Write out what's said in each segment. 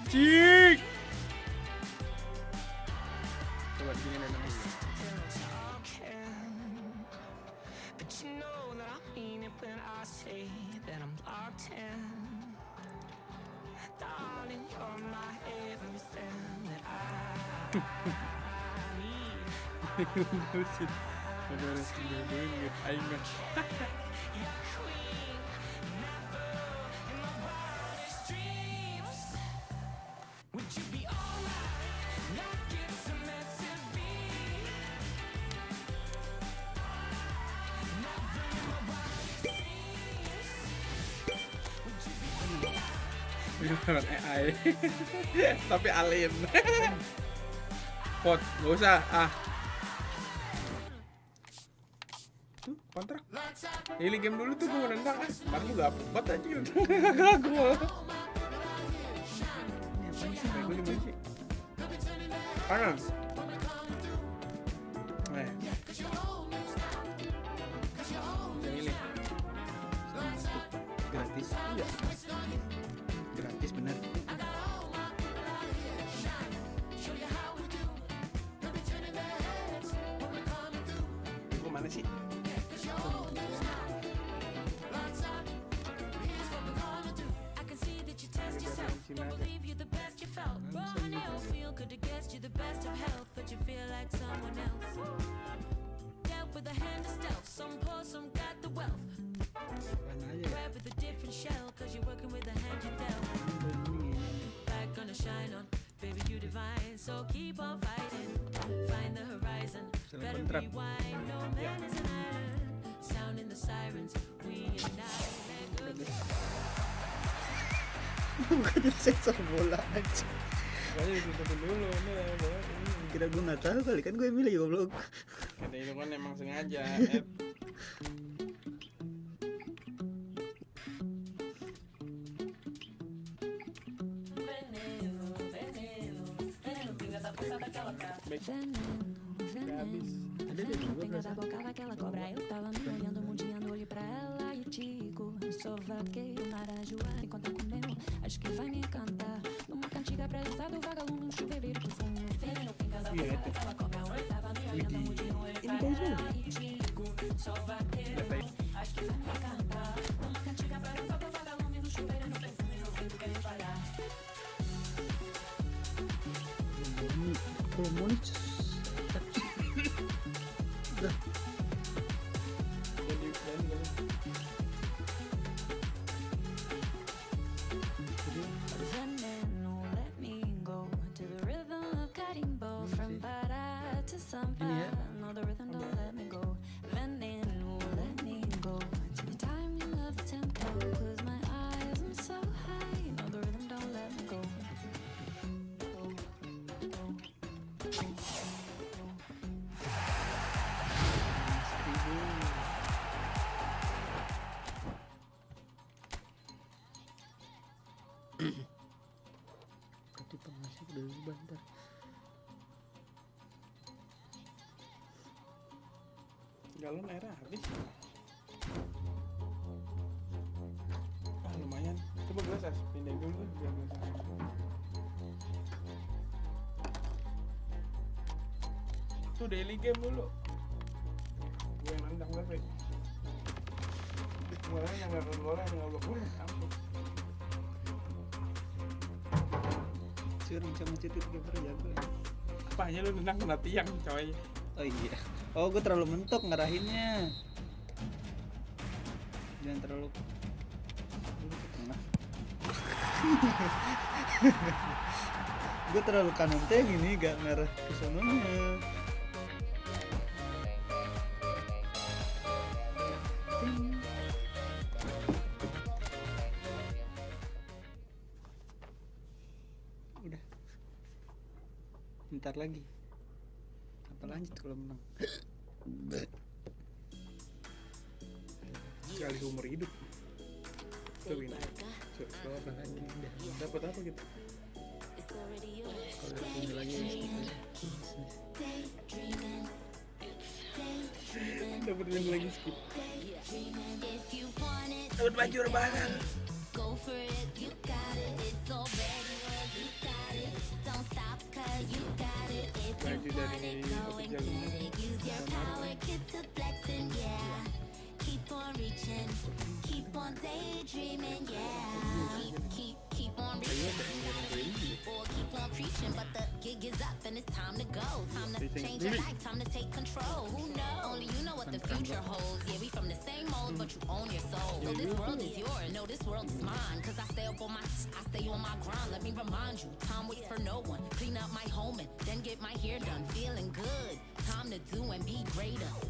anjing. Coba gini nih. Bullshit. Beres duit aing mah. Bukan AI. Tapi alien. Pot, gak usah. Tuh, kontrak. Ini game dulu tuh gue nendang. Ntar lu gak pot aja gitu. Gue. Gue di mana sih? Kanan. Milih. Gratis. Iya. Gratis bener. Gue mana sih? Kontrak. Bukan jadi sensor bola aja. Kayaknya ditutupin dulu nih bola ini. Kira gue nggak tahu kali kan gue milih goblok. Kata itu kan emang sengaja. Baik. Udah habis. Ada deh gue Pengas a boca daquela cobra, eu tava me olhando, mundiando, olhei pra ela e digo: sou vaqueiro, marajua, vem contar com meu, acho que vai me encantar. Uma cantiga pra essa do vagalume, um chuveirinho pro fundo. Veneno, pengas a boca daquela cobra, eu tava me olhando, mundiando, olhei pra ela e digo: sou vaqueiro, acho que vai me encantar. Uma cantiga pra essa do vagalume, um chuveirinho pro fundo, eu sei que quer falhar. Monits. Udah. Veneno, let me go to the rhythm of carimbo, from para to samba. No, the rhythm don't let me go. Veneno, let me go to the timing of the tempo. Close my eyes, I'm so high. No, the rhythm don't let me go. Tadi pengasih dulu bentar. Galon airnya habis. Lumayan. Coba gue pindahin dulu biar itu daily game dulu. Gue yang nendang gue. Kemarin yang nggak bola yang nggak boleh. Sekarang sama cetit kiper jago ya. Apanya lu nendang kena tiang coy. Oh iya. Oh gue terlalu mentok ngarahinnya. Jangan terlalu ke tengah. Gue terlalu kanan teh gini gak ngarah ke sononya. Udah. Ntar lagi. Apa lanjut kalau menang? Sekali seumur hidup. Tuh ini. Coba lagi. Dapat apa gitu? Kalau ini lagi dapat yang lagi skip. Dapat baju rebahan.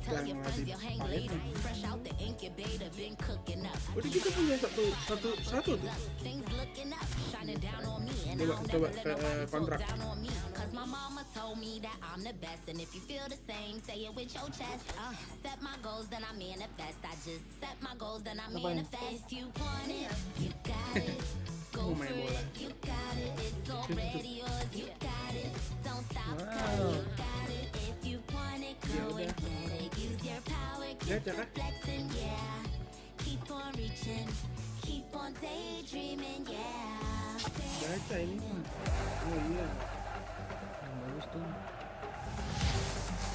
dari official ini. Udah kita punya satu tuh. Coba kontrak. Mau main bola. Wow. Ya udah. Ya cakap. Baca ini. Oh iya. Yang bagus tuh.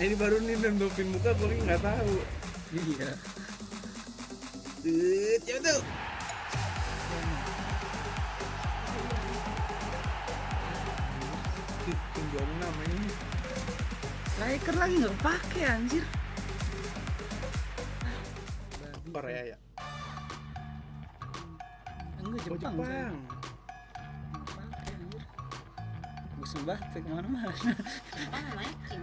Ini baru nih nendopin muka, gue nggak tahu. Iya. Coba tuh. Tim 26 ini. Striker lagi nggak pakai anjir. Korea ya. Enggak Oh, Jepang. Jepang. Nggak pakai anjir. Gue sembah kemana-mana. naikin.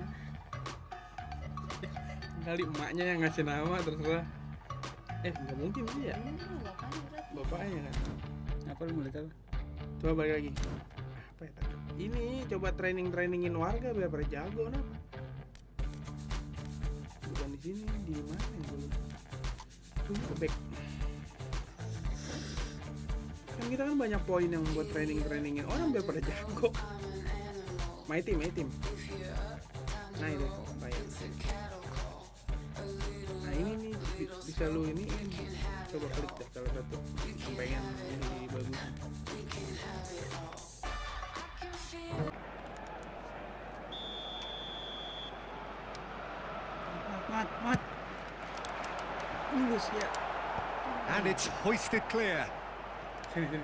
Kali emaknya yang ngasih nama terserah. Nggak mungkin sih ya. Bapaknya kan. Apa lu mulai tahu? Coba balik lagi. Apa ya tadi? Ini coba trainingin warga biar pada jago kenapa? Bukan di sini, di mana yang dulu? Tuh, back. Kan kita kan banyak poin yang buat trainingin orang biar pada jago. My team. Nah itu bayar. Nah ini nih bisa lu ini coba klik deh salah satu yang pengen ini bagus. Mat. Lulus ya. And it's hoisted clear. Sini.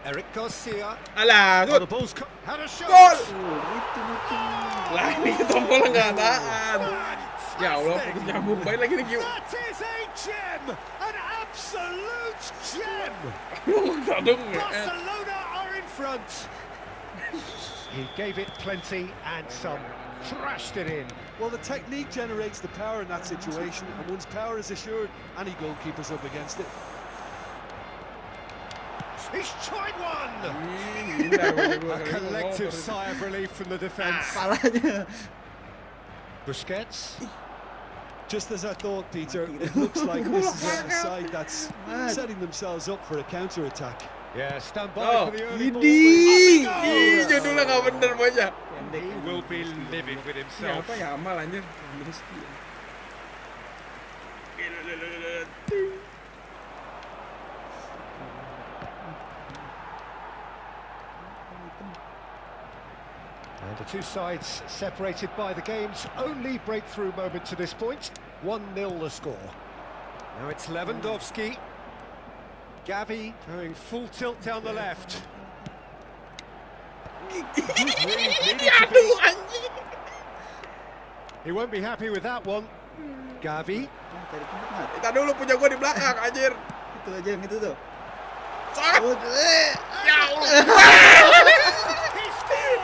Eric Garcia. Alah, Oh, the tuh. ball's had a shot. Gol! Itu. Lah ini tombol nggak tahan. Ya Allah, putus nyambung. Baik lagi nih Q. That is a gem, an absolute gem. Barcelona are in front. He gave it plenty and some, thrashed it in. Well, the technique generates the power in that situation, and once power is assured, any goalkeeper's up against it. He's tried one. A collective sigh of relief from the defence. Palanya. Busquets. Just as I thought, Peter, it looks like this is a side that's setting themselves up for a counter-attack. Yeah, stand by Oh, for the early ball. Ih, judulnya nggak bener banyak. He will be livid with Ini himself. apa ya amal anjir? And the two sides separated by the game's only breakthrough moment to this point. 1-0 the score. Now it's Lewandowski. Gavi going full tilt down the left. Aduh anjing. He won't be happy with that one. Gavi. Kita dulu punya gua di belakang anjir. Itu aja yang itu tuh. Sat! Ya Allah.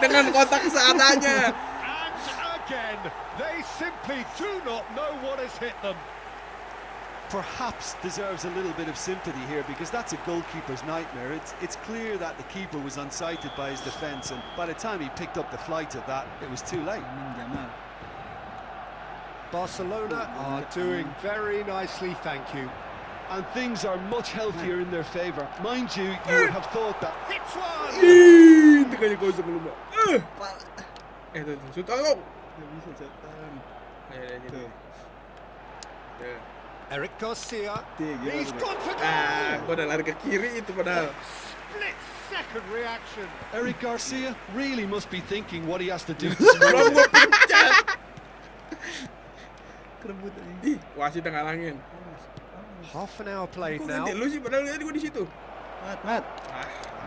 Dengan kotak seadanya. And again, they simply do not know what has hit them. Perhaps deserves a little bit of sympathy here, because that's a goalkeeper's nightmare. It's clear that the keeper was unsighted by his defence, and by the time he picked up the flight of that, it was too late. Jamal. Barcelona are doing very nicely, thank you. And things are much healthier in their favour. Mind you, you would have thought that. Hits one! Ih, teganya gol sebelum. Tuh, shoot out. Gak bisa cetan. Ayo Tuh. Tuh. Eric Garcia. Gimana He's tuh? gone for Ah, goal! gua udah lari ke kiri itu padahal. Split second reaction. Eric Garcia really must be thinking what he has to do. Belum gua pencet. Kerebut aja. Ih, wasit yang ngalangin. Half an hour played Kok now. ganti lu sih padahal lihat gua di situ. Mat.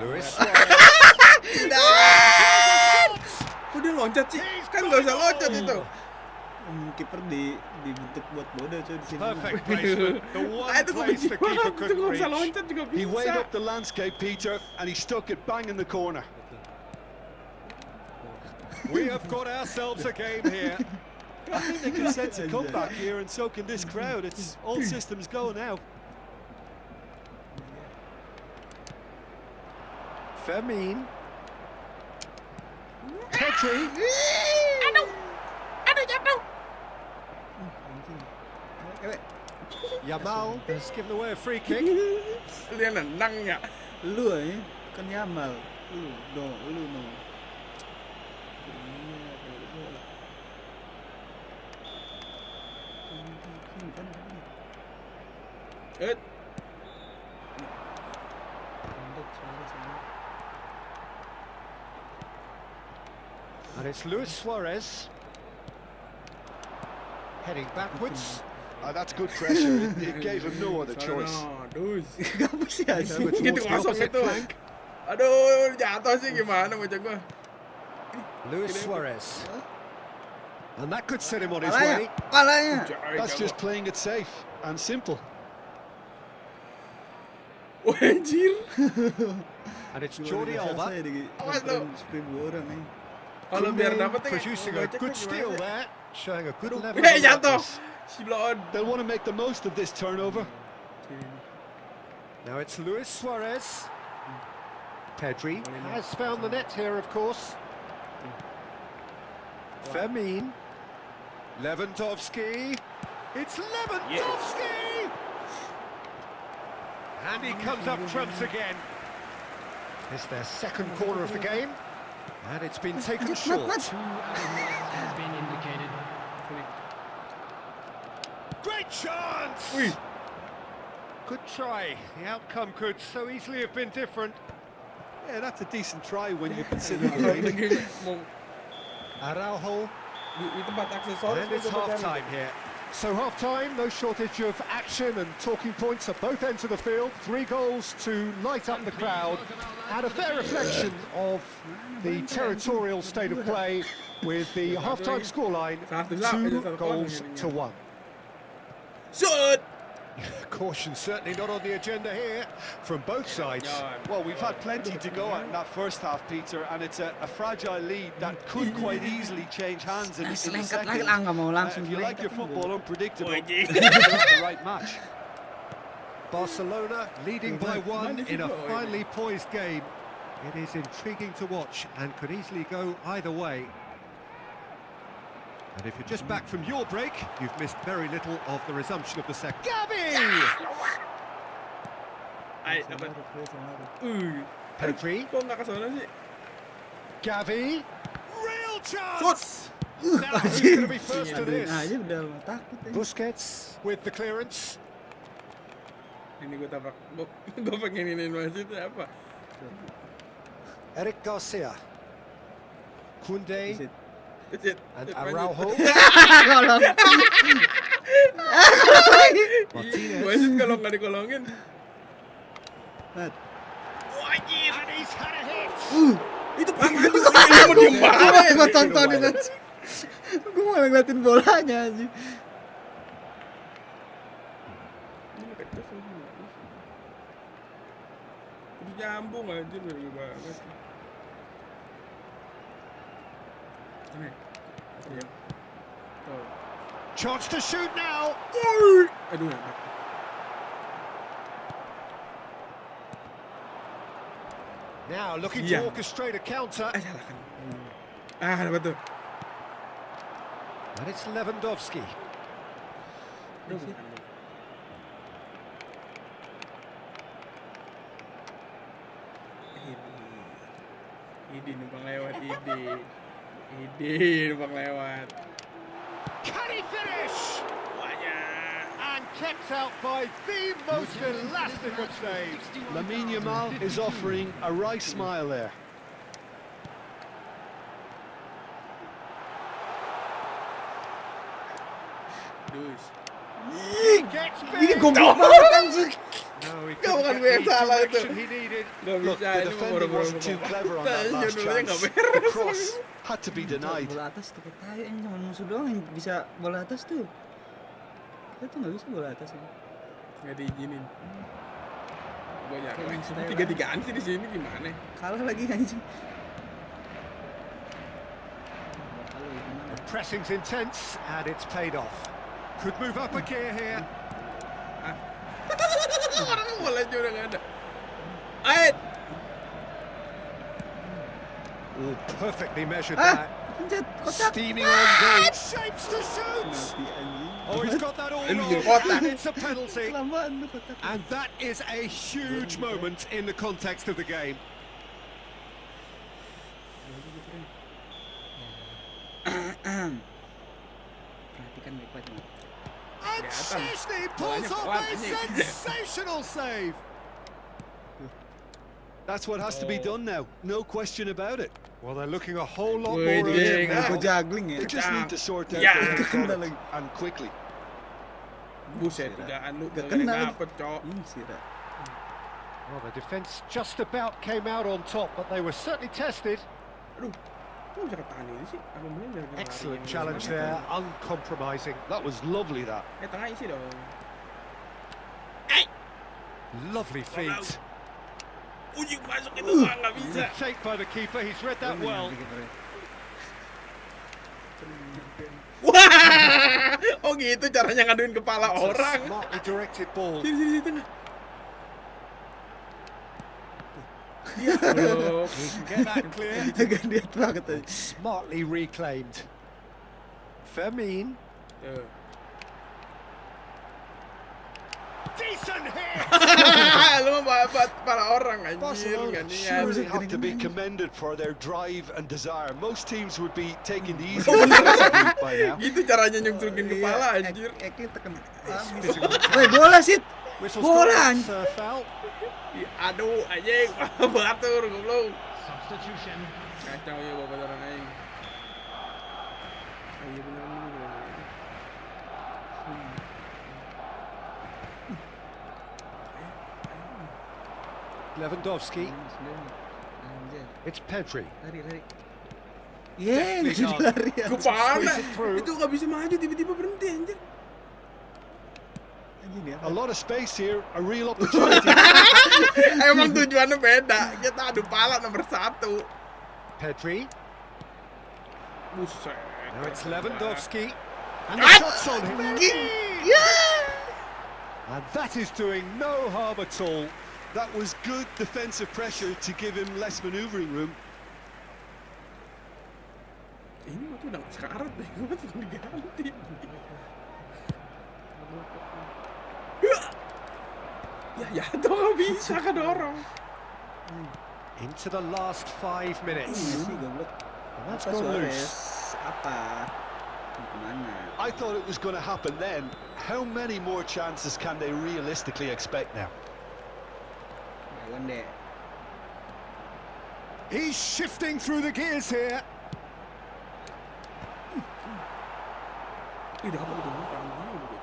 Luis Suarez. Kok dia loncat sih? Kan enggak usah loncat itu. Kiper dibentuk buat bodoh coy di sini. Perfect placement. The one Ah, itu gua place benci the keeper banget. Itu couldn't gua bisa reach. loncat juga bisa. He weighed up the landscape, Peter, and he stuck it bang in the corner. We have got ourselves a game here. I think they can sense a comeback here, and so can this crowd. It's all systems go now. Fermin. Pedri. Yamal has given away a free kick. Dia nendang ya. Lu aja kan Yamal. Lu no. Eh, And it's Luis Suarez. Heading backwards. That's good pressure. It gave him no other choice. Aduh. Gak sih aja. Over Gitu towards the kosong opposite itu. flank. Aduh, jatuh sih gimana bocah gua. Luis Suarez. And that could set him on his Palanya, way. palanya. That's just playing it safe and simple. Wah, anjir. And it's Jordi Alba. Awas lu. 1000 orang nih. Kalau biar dapet ya, Producing a gocek good kan steal gimana? there. Showing a good level Eh, of jatuh. alertness. Si bloon. They'll want to make the most of this turnover. Now it's Luis Suarez. Pedri has found the net here, of course. Fermin. Lewandowski. It's Lewandowski! And he comes up trumps again. It's their second corner of the game. And it's been taken short. Great chance! Wih. Good try. The outcome could so easily have been different. Yeah, that's a decent try when you consider the range. Lagi mau Araujo. di tempat aksesoris. And it's half-time here. So half-time, no shortage of action and talking points at both ends of the field. 3 goals to light up the crowd, and a fair reflection of the territorial state of play, with the half-time scoreline 2 goals to 1. Shoot! Caution certainly not on the agenda here from both sides. Well, we've had plenty to go at in that first half, Peter, and it's a fragile lead that could quite easily change hands in the Selengkat second. lagi lah, nggak mau langsung If you like your selengkat. football unpredictable, Wajib. you have the right match. Barcelona leading by 1 in a finely poised game. It is intriguing to watch and could easily go either way. And if you're just back from your break, you've missed very little of the resumption of the second. Gavi! Ay, dapat. Pedri, Kok nggak ke sana sih? Gavi, real chance! Now who's going to be first to this? Aja udah takut ya. Busquets with the clearance. Ini gue tabrak. Gue pengen ini wasit apa? Eric Garcia. Kunde Shit. and Araujo. Kolong. Martinez. Wasit kalau nggak dikolongin. Mat. Wajib. And he's had a hit. Itu panas. Ini mau diem banget. Gue tontonin aja. Gue malah ngeliatin bolanya aja. Udah nyambung aja lagi banget. Ini. Iya. Tuh. Chance to shoot now. Aduh, enak. Now looking Yeah. to orchestrate a counter. Salah kan. Dapat tuh. And it's Lewandowski. Aduh, bukan. Idi numpang lewat, Idi numpang lewat. Can he finish? Banyak. And kept out by the most elastic of saves. Lamine Yamal is offering a wry smile there. Dus. He gets Ini big. goblok banget anjing. No, he Kau couldn't bukan get gue yang the salah itu. direction he needed. Gak Look, bisa, the ini defending wasn't too clever on that last chance. The cross had to be denied. Bola atas tuh kayak yang cuma musuh doang yang bisa bola atas tuh. Kita tuh nggak bisa bola atas ya. Gak diizinin. Gue Kayak yakin. style 3-3an sih di sini gimana? Kalah lagi anjing. The pressing's intense and it's paid off. Could move up a gear here. Orang bola aja udah gak ada. Ayo. Oh, perfectly measured Ah, that. pencet kotak. Steaming on goal. Shapes to shoot. Oh, he's got that all Ini wrong. kotak. And it's a penalty. Kelamaan tuh kotak. And that is a huge moment in the context of the game. Perhatikan baik-baik. And Chesney pulls off a sensational save. That's what has to be done now. No question about it. Well, they're looking a whole lot Wih, more dia- urgent Main now. go juggling ya. They just need to sort out Yeah. their Kena product lagi. and quickly. Buset, 3-an lu. Gak Gak kena lagi. dapet, Cok. Sih, dah. Well, the defence just about came out on top, but they were certainly tested. Aduh. Kok bisa ketahan ini sih? Apa bener gara-gara Excellent lari ini? challenge there, uncompromising. That was lovely, that. Tengah isi dong. Lovely feet. Ujung masuk itu nggak bisa. Take by the keeper, he's read that well. Wah, oh gitu caranya ngaduin kepala It's a orang. smartly directed ball. Sini tengah. Ya Allah. Get that clear. Agak lihat banget aja. Smartly reclaimed. Firmine. Tuh. Decent hit! Lu mau buat para orang anjir, Barcelona gak niat. Surely have to be commended for their drive and desire. Most teams would be taking the easy route by now. Gitu caranya nyungsukin kepala anjir. Eknya tekan. Woi, bola sih. Whistle's Bola, got anjir. that, foul. Aduh anjing, batur goblok. Kacau ya bapak orang aing. Ayo beneran. Lewandowski. Anjir. It's Pedri. Lari. Yeay, Definitely jadi not. lari ya. Kepala. Squeeze it through. Itu gak bisa maju tiba-tiba berhenti anjir. Anjing dia. A lot of space here, a real opportunity. Emang tujuannya beda. Kita adu pala nomor 1. Pedri. Buset. Now it's Lewandowski. And the shot's on him. And that is doing no harm at all. That was good defensive pressure to give him less manoeuvring room. Ini mah tuh udah gak sekarat deh. Gue tuh diganti. Ya tuh gak bisa kedorong. Into the last 5 minutes. Messi goblok. And that's Apa gone Suarez? loose. Apa? Mau kemana? I thought it was going to happen then. How many more chances can they realistically expect now? Lawan deh. He's shifting through the gears here. Ih, dapat itu bukan gitu.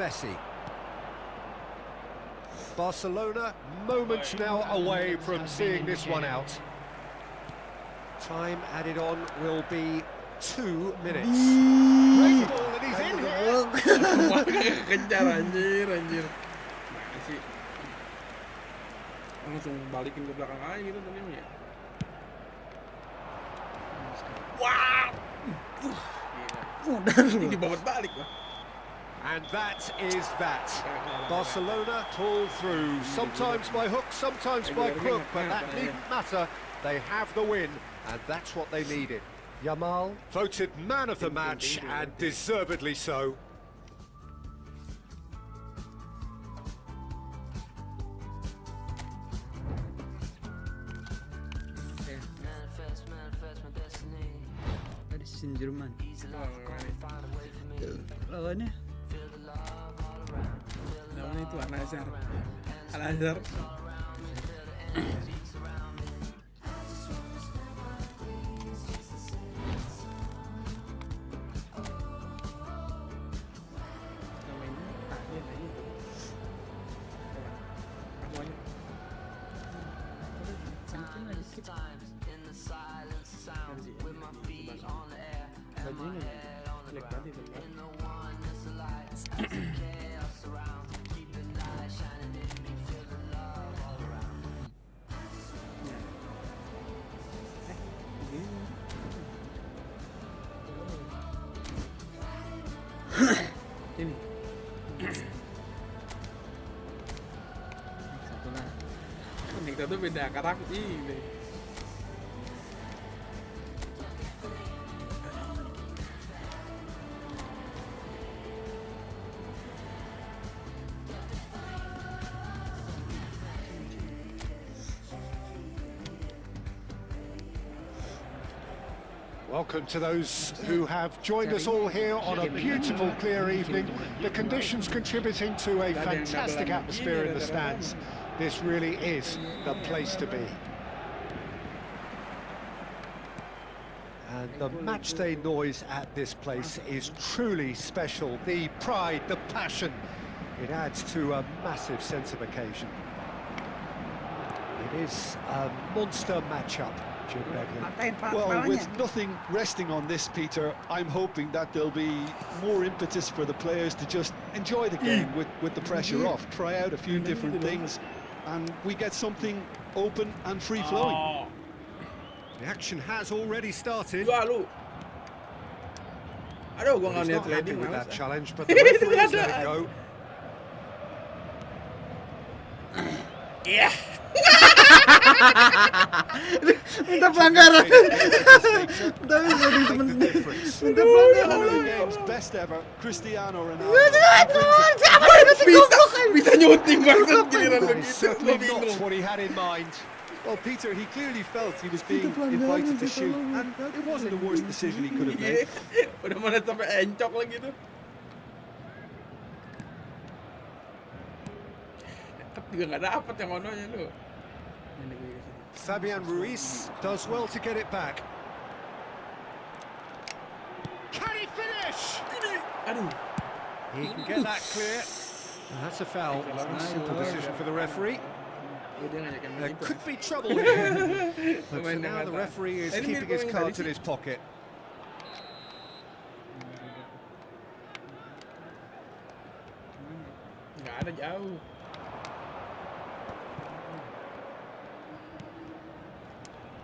Messi. Barcelona moments now away from seeing this one out. Time added on will be 2 minutes. Great ball and he's in here. Kejar anjir. Mana sih? Langsung balikin ke belakang aja gitu tadi emang ya. Wah. Ini dibabat balik lah. And that is that. Barcelona pull through, sometimes by hook, sometimes by crook, but that needn't matter. They have the win, and that's what they needed. Yamal voted man of the match, and deservedly so. Tadi Jerman. Lawannya Namanya itu Al-Azhar. Al-Azhar. Namanya taknya aja tuh. Aku aja. Mungkin lagi skip. Bajunya jelek banget itu kan. Ini Satu lah. Nik tuh beda karakter ini. Welcome to those who have joined us all here on a beautiful, clear evening. The conditions contributing to a fantastic atmosphere in the stands. This really is the place to be. And the matchday noise at this place is truly special. The pride, the passion, it adds to a massive sense of occasion. It is a monster matchup. Well, with nothing resting on this, Peter, I'm hoping that there'll be more impetus for the players to just enjoy the game with the pressure off, try out a few different things, and we get something open and free-flowing. Oh, The action has already started. dua lu. Aduh, gua Well, nggak he's lihat not happy sliding with males. that challenge, but the referee has let it go. Iya. Minta pelanggaran. Tapi jadi Make temen the difference. minta pelanggaran. One of the game's best ever, Cristiano Ronaldo. Bisa nyuting banget giliran That is begitu. certainly Gua not bingung. what he had in mind. Well, Peter, he clearly felt he was being invited to shoot, and it wasn't the worst decision he could have made. Udah mana sampai encok lagi tuh. Tapi juga nggak dapet yang ononya lu. Fabian Ruiz does well to get it back. Can he finish? Aduh. He can get that clear. And that's a foul. Simple decision for the referee. Dia ngajakin main There itu. could be trouble here. But for Pemain yang now, the kata. referee is Ini keeping mirip his yang cards tadi in his pocket. Nggak ada jauh.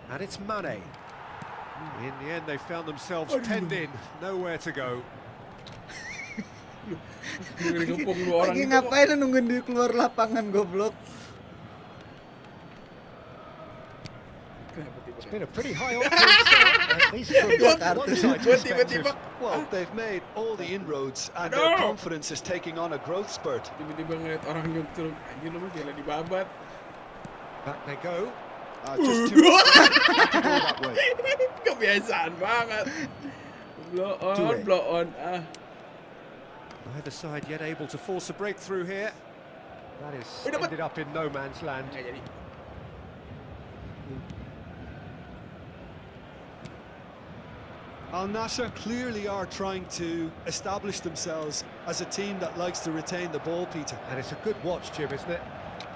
And it's Mane. In the end, they found themselves penned in, nowhere to go. Ngepung dua orang Lagi gitu. ngapain lu nungguin dia keluar lapangan goblok? Kenapa tiba-tiba? It's been a pretty high octane start, at least from one side's Gua perspective. tiba-tiba Well, they've made all the inroads, and Aduh. their confidence is taking on a growth spurt. Tiba-tiba ngeliat orang nyuntul. Anjir lu mah gila dibabat. Back they go. Just too much to go that way. Kebiasaan banget. Blow Do on, it. blow on. Ah. Neither side yet able to force a breakthrough here. That is Wait, but- ended up in no man's land. Nggak jadi. Al Nassr clearly are trying to establish themselves as a team that likes to retain the ball, Peter. And it's a good watch, Jim, isn't it?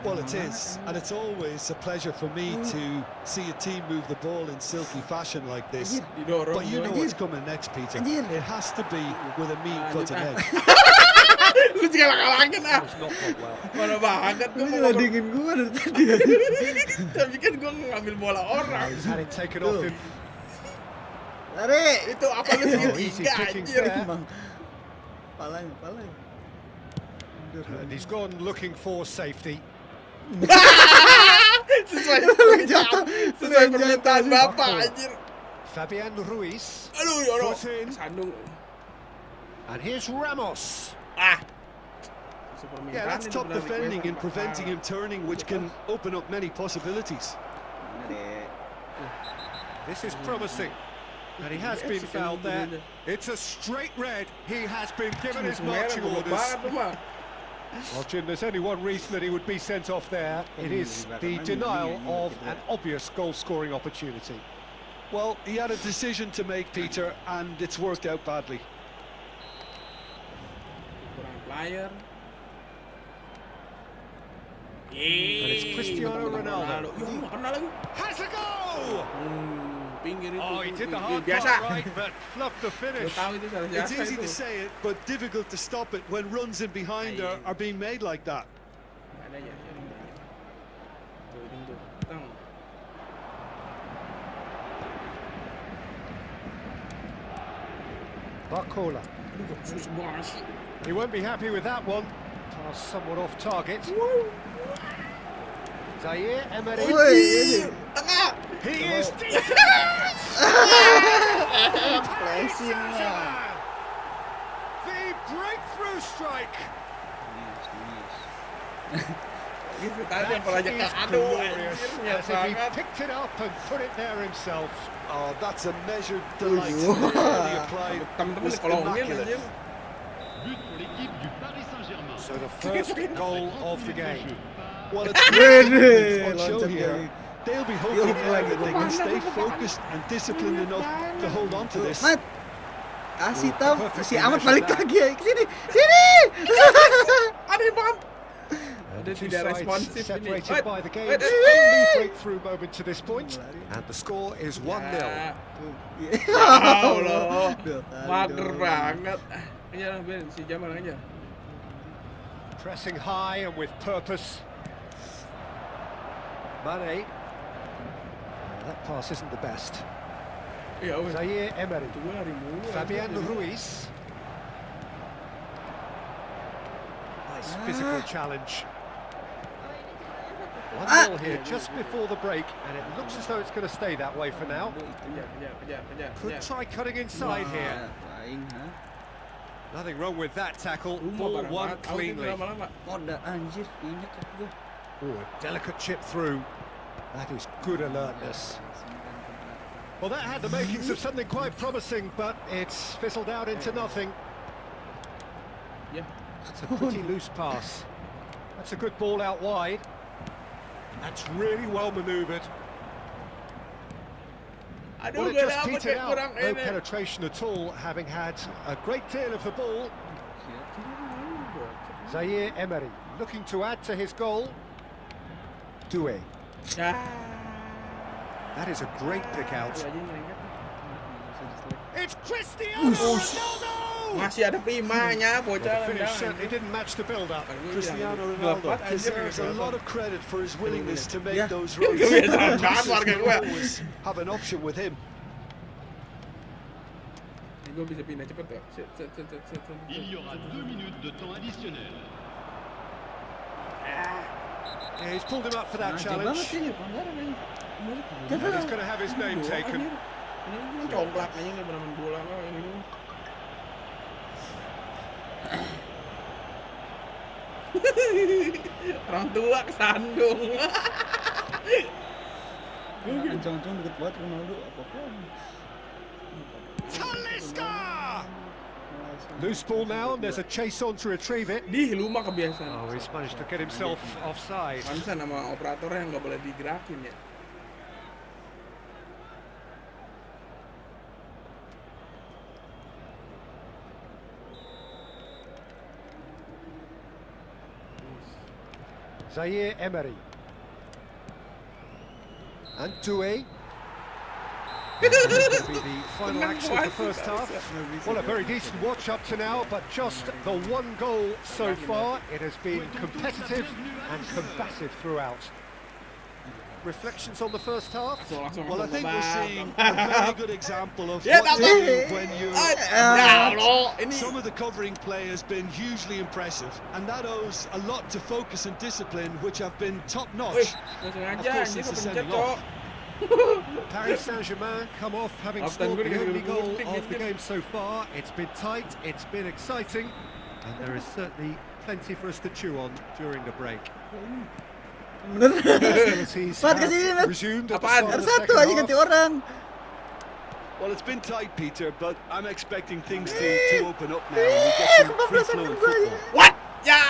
Well, it is, and it's always a pleasure for me to see a team move the ball in silky fashion like this. Didorong. But you know gua. what's coming next, Peter. Anjir. It has to be with a mean cut and egg. Lu juga kalahkan ah. It's not gone well. Mana banget Lu gua mau nyeladingin gua dari tadi. Tapi kan gua ngambil bola orang. He's had it taken off him. Lari. Itu apa lu Oh, easy segitiga pickings anjir. there. Bang. Palanya. And he's gone looking for safety. Sesuai permintaan. Sesuai permintaan Bapak anjir. Fabian Ruiz. Aduh, ya Allah. Foot in. Sandung. And here's Ramos. Ah. Yeah, that's top defending and preventing him turning, which can open up many possibilities. This is promising. And he has been fouled there. It's a straight red. He has been given his marching orders. Well, Jim, there's only one reason that he would be sent off there. It is the denial of an obvious goal-scoring opportunity. Well, he had a decision to make, Peter, and it's worked out badly. Kurang player. And it's Cristiano Ronaldo. Kena lagi. Has a goal! Pinggir itu. Oh, he did the hard biasa. part right, but fluffed the Lo finish. tahu itu salah It's siapa easy itu. to say it, but difficult to stop it when runs in behind are being made like that. Nggak ada ya. Tuh, itu. Tang. Barcola. Aduh, susah banget sih. He won't be happy with that one. Pass somewhat off target. Zaire Emery. Woi, Tengah. He is decent. flashing lah. The breakthrough strike. Gitu tadi yang That pelajak is aduh glorious. anjir niat As if he banget. picked it up and put it there himself. Oh, that's a measured delight. Wah. Really applied. Temen-temen Was dikolongin immaculate. anjir. So the first goal of the game. Well, it's Wede, on show loncat here. kali. They'll be Dia hoping lupa lagi, that they can lupa. stay focused and disciplined enough to hold on to this. Mat, kasih tahu perfect si Ahmad measure balik that. lagi ya ke sini, sini. Aneh banget. And Dia two tidak sides responsif ini. separated by the game's Wait. only breakthrough moment to this point. And the score is 1-0. Ya Ya Allah. Dua kali Mager dong. banget. Aja lah, biarin si Jamal aja. Pressing high and with purpose. Mane. That pass isn't the best. Iya, weh. Zaire Emery. Itu gue lari mulu. Fabian anjir. Ruiz. Nice physical challenge. 1-0 here just before the break, and it looks as though it's going to stay that way for now. Kejar. Could try cutting inside here. Lain, ha? Nothing wrong with that tackle. Rumah Ball barang won banget. Out itu cleanly. lama-lama. Moda anjir, injek kaki gua. Oh, a delicate chip through. That is good alertness. Well, that had the makings of something quite promising, but it's fizzled out into nothing. Ya. It's a pretty loose pass. That's a good ball out wide. That's really well manoeuvred. Aduh, Well, it gak just dapet petered kayak out. kurang No ini. penetration at all, having had a great deal of the ball. Zaire Emery looking to add to his goal. Doué. Ya. That is a great pick out. Aduh, aja nyerempet. It's Cristiano Ronaldo! Masih ada primanya, Well, bocah. the finish nendang, certainly anjir. didn't match the build-up. Cristiano Gelapat, Ronaldo anjir, deserves a gelapat. lot of credit for his willingness to make Yeah. those runs. Kebiasaan banget warga You gua. always have an option with him. Gue bisa pindah cepet ya. Set. Il y aura 2 minutes de temps additionnel. Yeah, he's pulled him up for that Maju banget challenge. ini, pelanggaran ini. And he's going to have his name taken. Ini congklak aja nih bener bola mah ini. Orang tua kesandung. Ancang-ancang deket banget Ronaldo, apapun. Talisca! Loose ball now, and there's a chase on to retrieve it. Di lu mah kebiasaan. Oh, he's managed to get himself offside. Pantesan sama operatornya nggak boleh digerakin ya. Zaire Emery. And Doué. And this will be the final action of the first half. Well, a very decent watch up to now, but just the one goal so far. It has been competitive and combative throughout. Reflections on the first half? Well, I think we're seeing a very good example of Yeah, what to that do when you. Ya Allah, ini Some of the covering play has been hugely impressive, and that owes a lot to focus and discipline, which have been top wih, notch. nggak sengaja Of course, anjir it's a kepencet sending kok. off. Paris Saint-Germain come off having After scored the good, only good, goal good, of the good. game so far. It's been tight, it's been exciting, and there is certainly plenty for us to chew on during the break. Bener. Facilities Pat, have kasih ini, Mat. resumed at the Apaan? start of Harus the satu second aja half. ganti orang. Well, it's been tight, Peter, but I'm expecting things to open up now and we get some free-flowing football. What? Ya.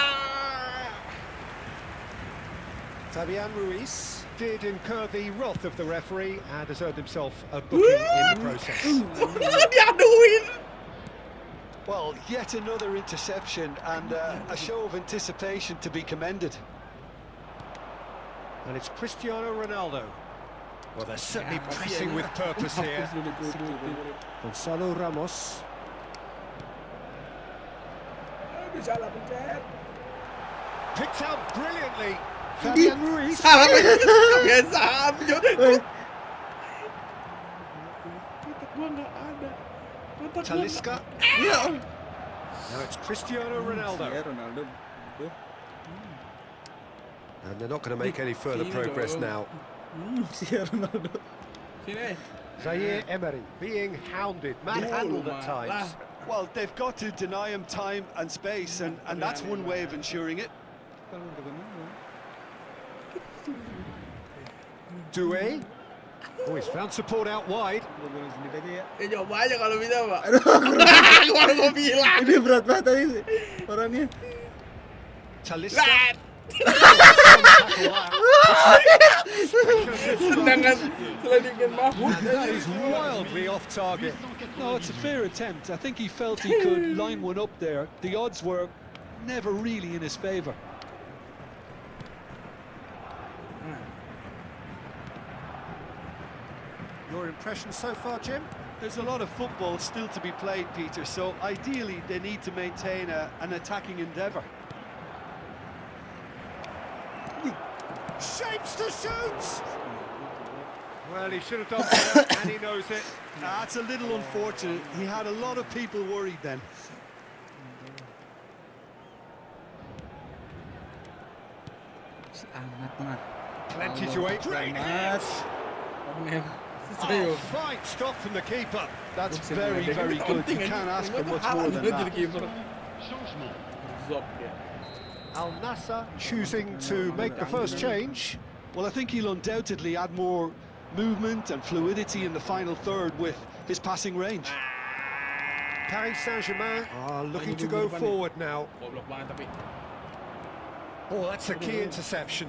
Fabian Ruiz did incur the wrath of the referee and has earned himself a booking in the process. Diaduin. Well, yet another interception and a show of anticipation to be commended. And it's Cristiano Ronaldo. Well, they're certainly pressing with purpose here. Gonzalo Ramos. Salah pencet. Picked out brilliantly. Fabian Ruiz. Salah pencet. Kebiasaan. Kotak gua nggak ada. Kotak gua Talisca. Iya. Now it's Cristiano Ronaldo. Ya Ronaldo. Tuh. And they're not going to make any further progress now. Si Ronaldo. Sini. Zaire Emery being hounded, manhandled at times. Well, they've got to deny him time and space, and that's one way of ensuring it. Kalau udah benar. Doué. Oh, he's found support out wide. Gua bilang sendiri aja ya. Coba aja kalau bisa, Pak. Aduh, Gua mau bilang. ini berat banget tadi sih orangnya. Talisca. Tendangan selanjutnya Mahmud. That is wildly off target. No, it's a fair attempt. I think he felt he could line one up there. The odds were never really in his favour. Your impression so far, Jim? There's a lot of football still to be played, Peter, so ideally they need to maintain an attacking endeavour. Shapes to shoot! Well, he should have done better, and he knows it. That's a little unfortunate. He had a lot of people worried then. Sangat mah. Plenty to aim. Great hit! Oh, fine stop from the keeper. That's very, very good. You can't ask for much more than that. Changement. Zop dia. Al Nassr choosing to make the first change. Well, I think he'll undoubtedly add more movement and fluidity in the final third with his passing range. Paris Saint-Germain are looking to go forward now. Goblok banget tapi. Oh, that's a key interception.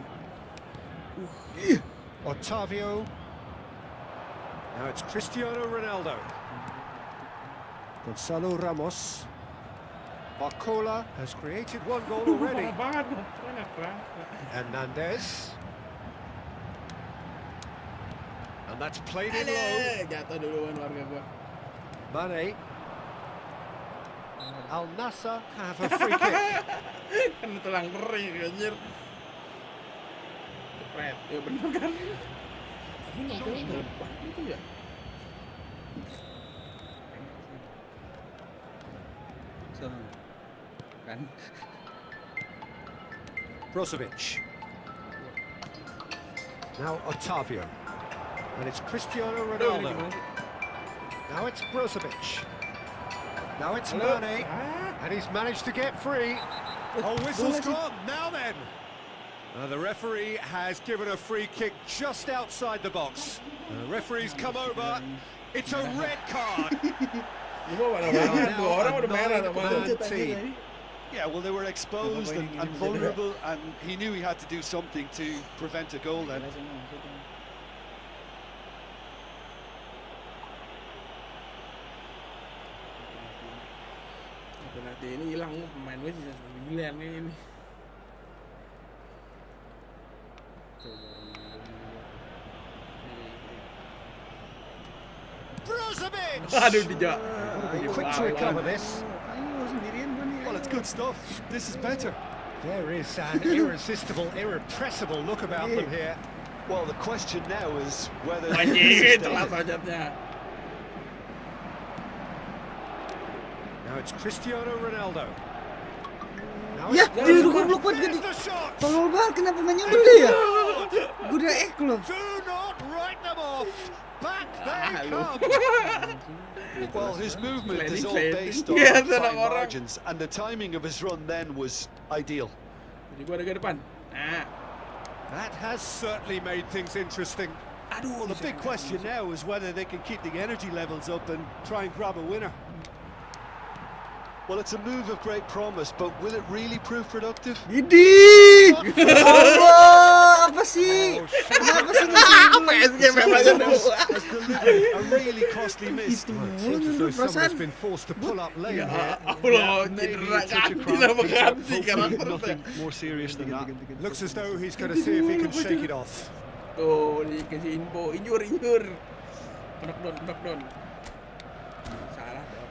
Otavio. Now it's Cristiano Ronaldo. Gonzalo Ramos. Barcola has created one goal already. Banget. Enak banget. Hernandez. And that's played in low. Jatuh duluan warga gua. Mane. Al Nassr have a free kick. Kena tulang kering anjir. Jepret. Ya bener kan? Ini nongkrong depan itu ya. Sono. Kan. Brozovic. Now Otavio. And it's Cristiano Ronaldo. Now it's Brozovic. Now it's Mane. And he's managed to get free. Oh, whistle's gone. Now then. The referee has given a free kick just outside the box. The referee's come over. It's a red card. Dua orang udah merah sama Man team. Yeah, well, they were exposed and vulnerable, and he knew he had to do something to prevent a goal then. Nanti ini hilang pemain gue sisa 9 ini. Brozovic! Aduh dijawab. Quick to recover this. Ayo sendirian gua nih. Well, it's good stuff. This is better. There is an irresistible, irrepressible look about them here. Well, the question now is whether Anjir, telat bacotnya. Now it's Cristiano Ronaldo. Now Ya, it's dia Brozovic. goblok banget There's gini. the shot. Tolol banget kenapa main nyundul dia? Gua udah loh. Do not write them off. Back they come. Well, his movement is all Planning. based on Yeah, fine tenang orang. margins, and the timing of his run then was ideal. Jadi gua ada ke depan. Nah, That has certainly made things interesting. Aduh, Well, the big question now is whether they can keep the energy levels up and try and grab a winner. Well, it's a move of great promise, but will it really prove productive? Idi! Allah, apa sih? Oh, Kenapa sih ngasih PSG memangnya Has delivered a really costly miss. itu Well, it mulu seems as nyundul though someone's perasaan? been forced to pull up lane here. Allah, Maybe cedera it's such a ganti craft nama piece, but ganti hopefully karakternya. nothing more serious than that. Looks as though he's going to see if he can shake it off. Tuh, dikasih info, injur. Knock down. Salah dong.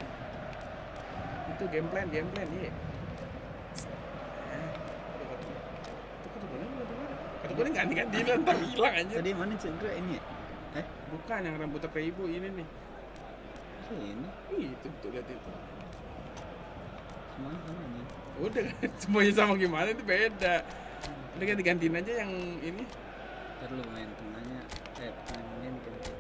Itu game plan, iya. Kata gue ganti-ganti ntar hilang aja. Tadi mana cedera ini ya? Bukan yang rambutnya kayak ibu ini nih. Masa ini? Itu tuh lihat itu. Semuanya sama ini. Udah kan, semuanya sama gimana itu beda. Udah ganti-gantiin aja yang ini. Ntar lu main tengahnya, tengahnya diganti.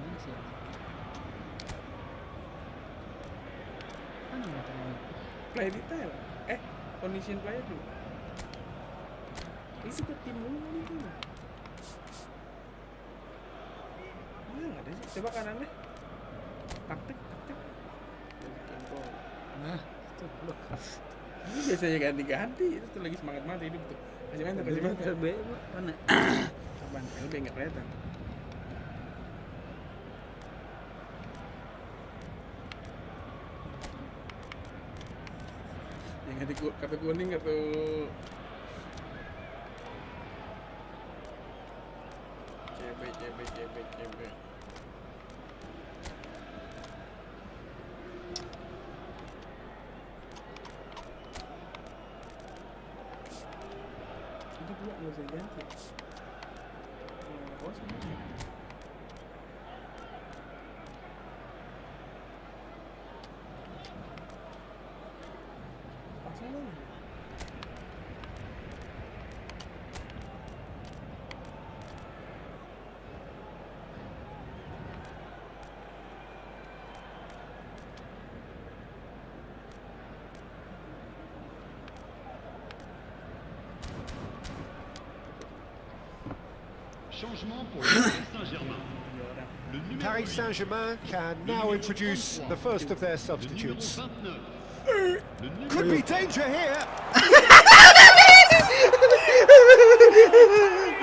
Mana sih? Mana tengahnya? Play detail. Condition player dulu. Itu ke tim dulu itu. Mana nggak ada sih? Coba kanannya. Taktik. Nah, itu blok. Ini biasanya ganti-ganti. Itu tuh lagi semangat mati hidup tuh. Kasih main. LB mana? Saban, LB nggak kelihatan. Yang ganti kartu kuning kartu CB. Itu pula nggak bisa diganti. Kosong. Pasang. Changement pour le Paris Saint-Germain. Le numéro Paris 8, Saint-Germain can now introduce the first of their substitutes. le numéro 29. Le numéro Could be danger here.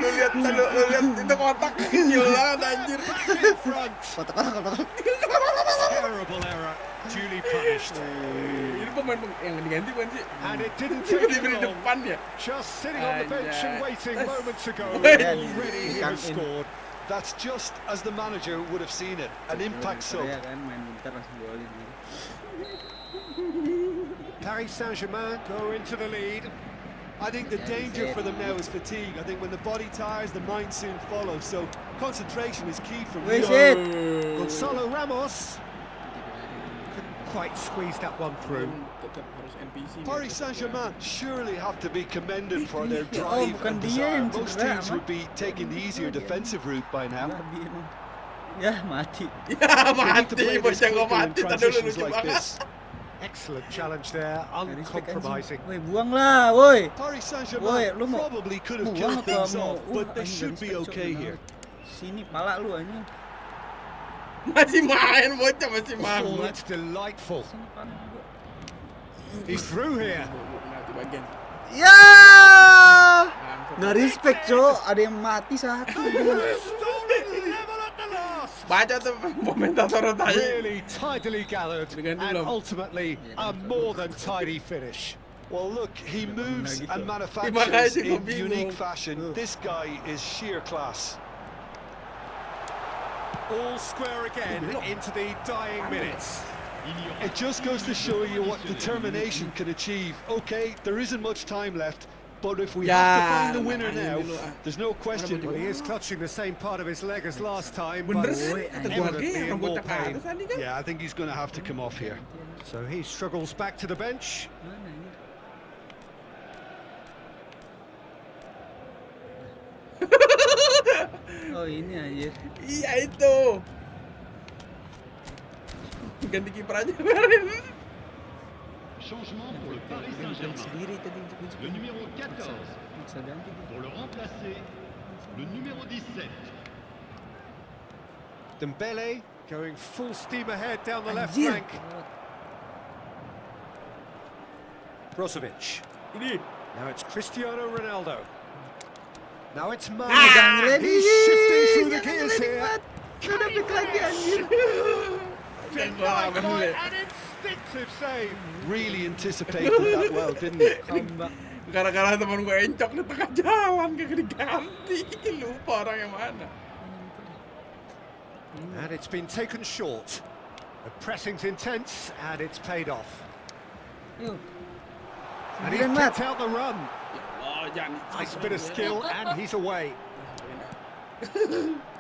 Lu lihat itu kotak kecil banget anjir. In front. Kotak. Terrible error. Duly punished. Ini pemain yang diganti bukan sih? And it didn't Itu take di him long. depan ya. Just sitting on the bench and waiting moments ago. Yeah, Already he has scored. That's just as the manager would have seen it. An impact sub. Ya kan main bentar langsung golin. Paris Saint-Germain go into the lead. I think the danger for them now is fatigue. I think when the body tires, the mind soon follows. So concentration is key for Wait, me. shit. Gonzalo Ramos couldn't quite squeeze that one through. Tetap harus NPC. Paris Saint-Germain surely have to be commended for their Oh, drive bukan and dia desire. yang Most cedera, teams Ahmad. would be taking the easier defensive route by now. Babi emang. Ya mati. Ya They need to play mati, this bocah gua quickly in mati. Tadi lu transitions lucu like banget. this. Excellent challenge there, uncompromising. Woi, buang lah, woi. Paris Woi, Saint-Germain lu mau probably could have buang killed apa things mau? off, but they Anjing, should be respect, okay Cok, here. Sini pala lu anjing. Masih main bocah, masih main. Oh, that's delightful. Sini pala gua. He's through here. Nah, di bagian. Ya! Langsung. Nggak respect, Cok. Ada yang mati satu. Stolen level at the last. Baca tuh komentator tadi. Really tidily gathered Dengan and dulu. ultimately a more than tidy finish. Well, look, he moves and Terima manufactures kasih, in gua bingung. unique fashion. This guy is sheer class. All square again into the dying minutes. It just goes to show you what determination can achieve. Okay, there isn't much time left, but if we have to find the winner now, there's no question. Well, he is clutching the same part of his leg as last time, Bener but sih, kata gua evidently yang in more rambutnya ke pain. atas tadi kan. Yeah, I think he's going to have to come off here. So he struggles back to the bench. Mana ini? Oh, ini anjir. Iya itu. Ganti kiper aja kemarin. Changement pour le Paris Dia bilang Saint-Germain. sendiri tadi untuk Le numéro 14. Maksa ganti dia. Pour le remplacer, le numéro 17. Dembele going full steam ahead down the left Anjir. flank. Brozovic. Now it's Cristiano Ronaldo. Now it's Mane. Jangan ready. He's shifting through the Jangan gears ready, here. Mat. Udah pick lagi anjir. Denied by an instinctive save. Really anticipated that well, didn't he? Comeback. Gara-gara teman gue encok di tengah jalan kagak diganti. Lupa orang yang mana. And it's been taken short. The pressing's intense and it's paid off. Yuk. And he's 9, Mat. kicked out the run. Oh, jangan. Nice bit of skill and he's away.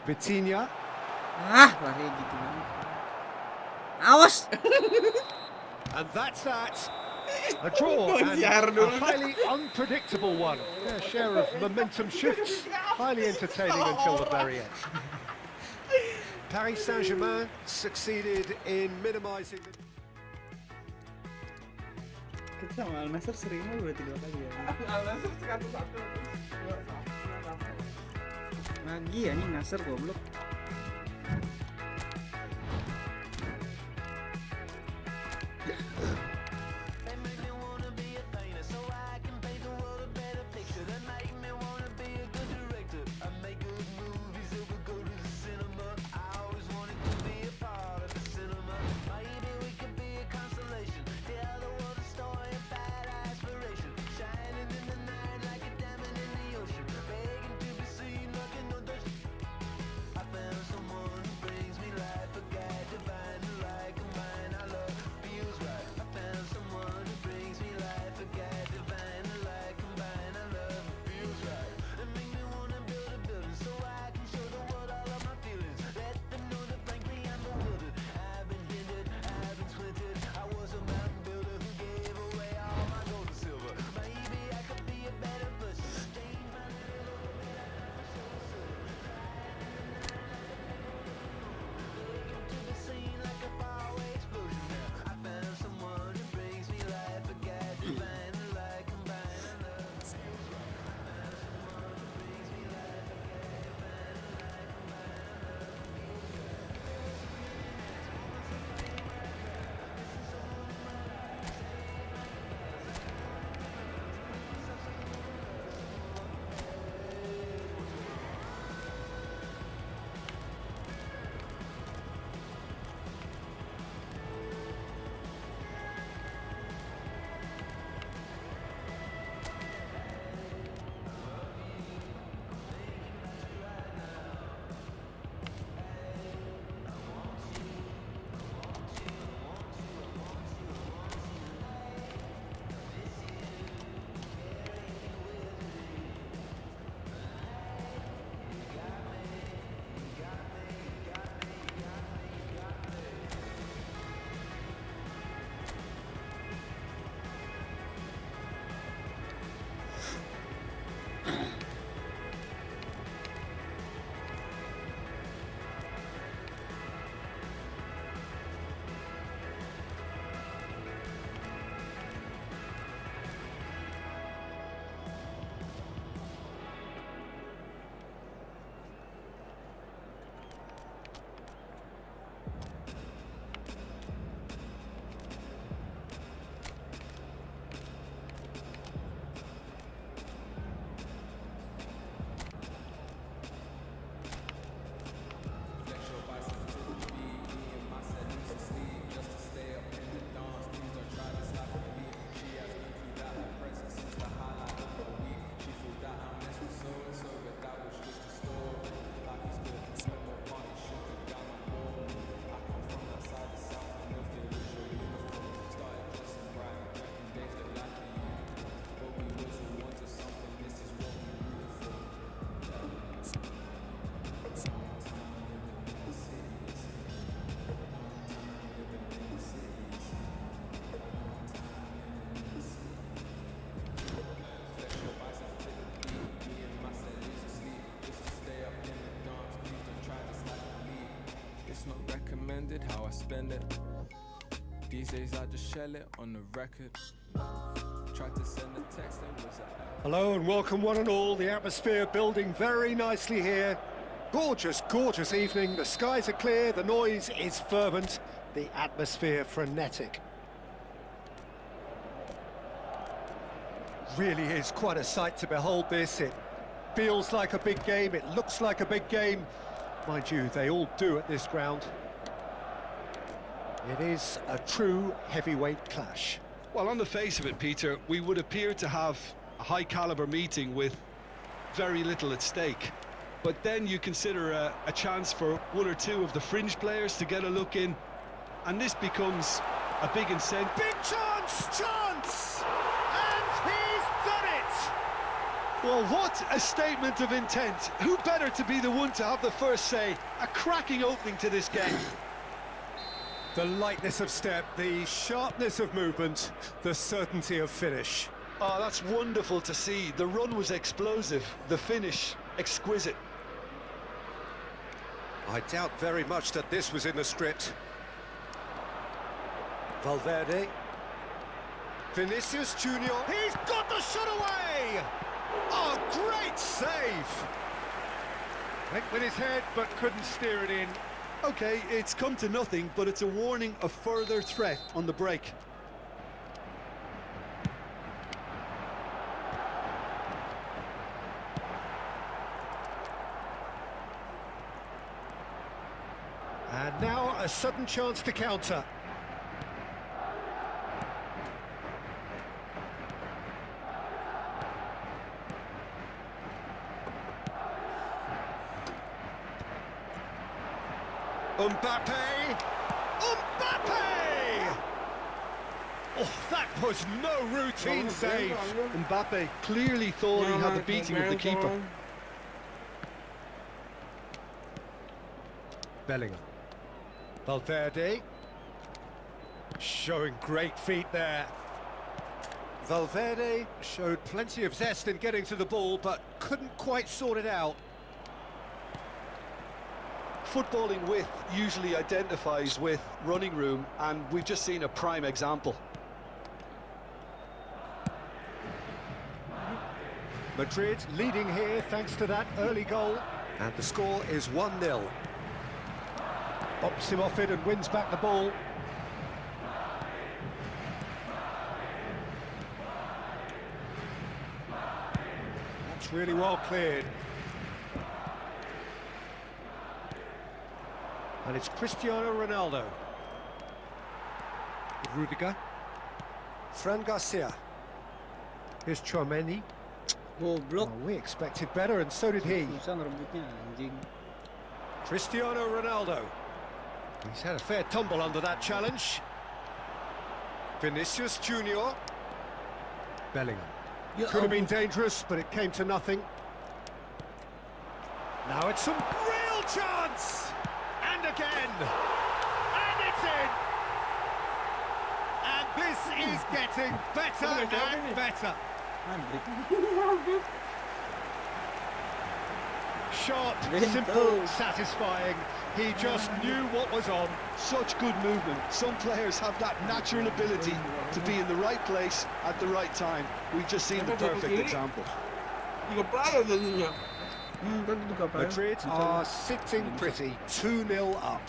Vitinha. Ah, lari gitu. Awas. And that's that. A draw and a highly unpredictable one. Fair share of momentum shifts. Highly entertaining until the very end. Paris Saint-Germain succeeded in minimising the... Kita sama Al Nassr sering mulu berarti 2 kali ya. Alasan satu. Lagi ya nih Nassr goblok. It's not recommended how I spend it. These days I just shell it on the record. Tried to send a text, it was a Hello and welcome one and all. The atmosphere building very nicely here. Gorgeous, gorgeous evening. The skies are clear, the noise is fervent, the atmosphere frenetic. Really is quite a sight to behold this. It feels like a big game, it looks like a big game. Mind you, they all do at this ground. It is a true heavyweight clash. Well, on the face of it, Peter, we would appear to have a high-caliber meeting with very little at stake. But then you consider a chance for one or two of the fringe players to get a look in, and this becomes a big incentive. Big chance! And he's done it! Well, what a statement of intent. Who better to be the one to have the first say? A cracking opening to this game. The lightness of step, the sharpness of movement, the certainty of finish. Oh, that's wonderful to see. The run was explosive, the finish exquisite. I doubt very much that this was in the script. Valverde. Vinicius Junior. He's got the shot away! Oh, great save! Went with his head, but couldn't steer it in. Okay, it's come to nothing, but it's a warning of further threat on the break. And now a sudden chance to counter. Mbappe! Oh, that was no routine save. Mbappe clearly thought he had the beating of the keeper. Bellingham. Valverde. Showing great feet there. Valverde showed plenty of zest in getting to the ball, but couldn't quite sort it out. Footballing width usually identifies with running room, and we've just seen a prime example. Madrid leading here thanks to that early goal, and the score is 1-0. Bops him off it and wins back the ball. That's really well cleared. And it's Cristiano Ronaldo. Rudiger. Fran Garcia. Here's Chouameni. Goblok. Oh, we expected better, and so did he. Susah ngerebutnya, anjing. Cristiano Ronaldo. He's had a fair tumble under that challenge. Vinicius Junior. Bellingham. Could have been dangerous, but it came to nothing. Now it's some real chance! And again! And it's in! And this is getting better and better. Sharp, simple, satisfying. He just knew what was on. Such good movement. Some players have that natural ability to be in the right place at the right time. We've just seen the perfect example. Madrid are sitting pretty, 2-0 up.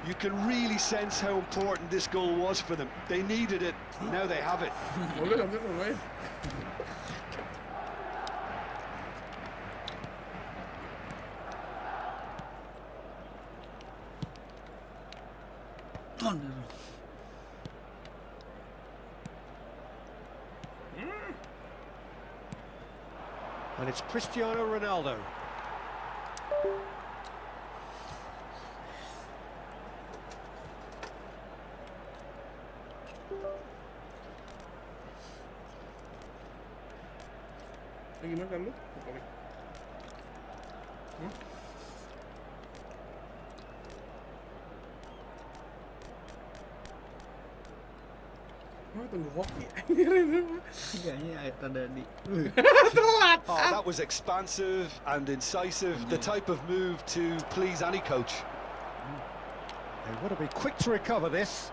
You can really sense how important this goal was for them. They needed it, now they have it. And it's Cristiano Ronaldo. Lagi makan lu? Oh, tunggu hoki. Kayaknya ada di. Oh, that was expansive and incisive, the type of move to please any coach. They want to be quick to recover this.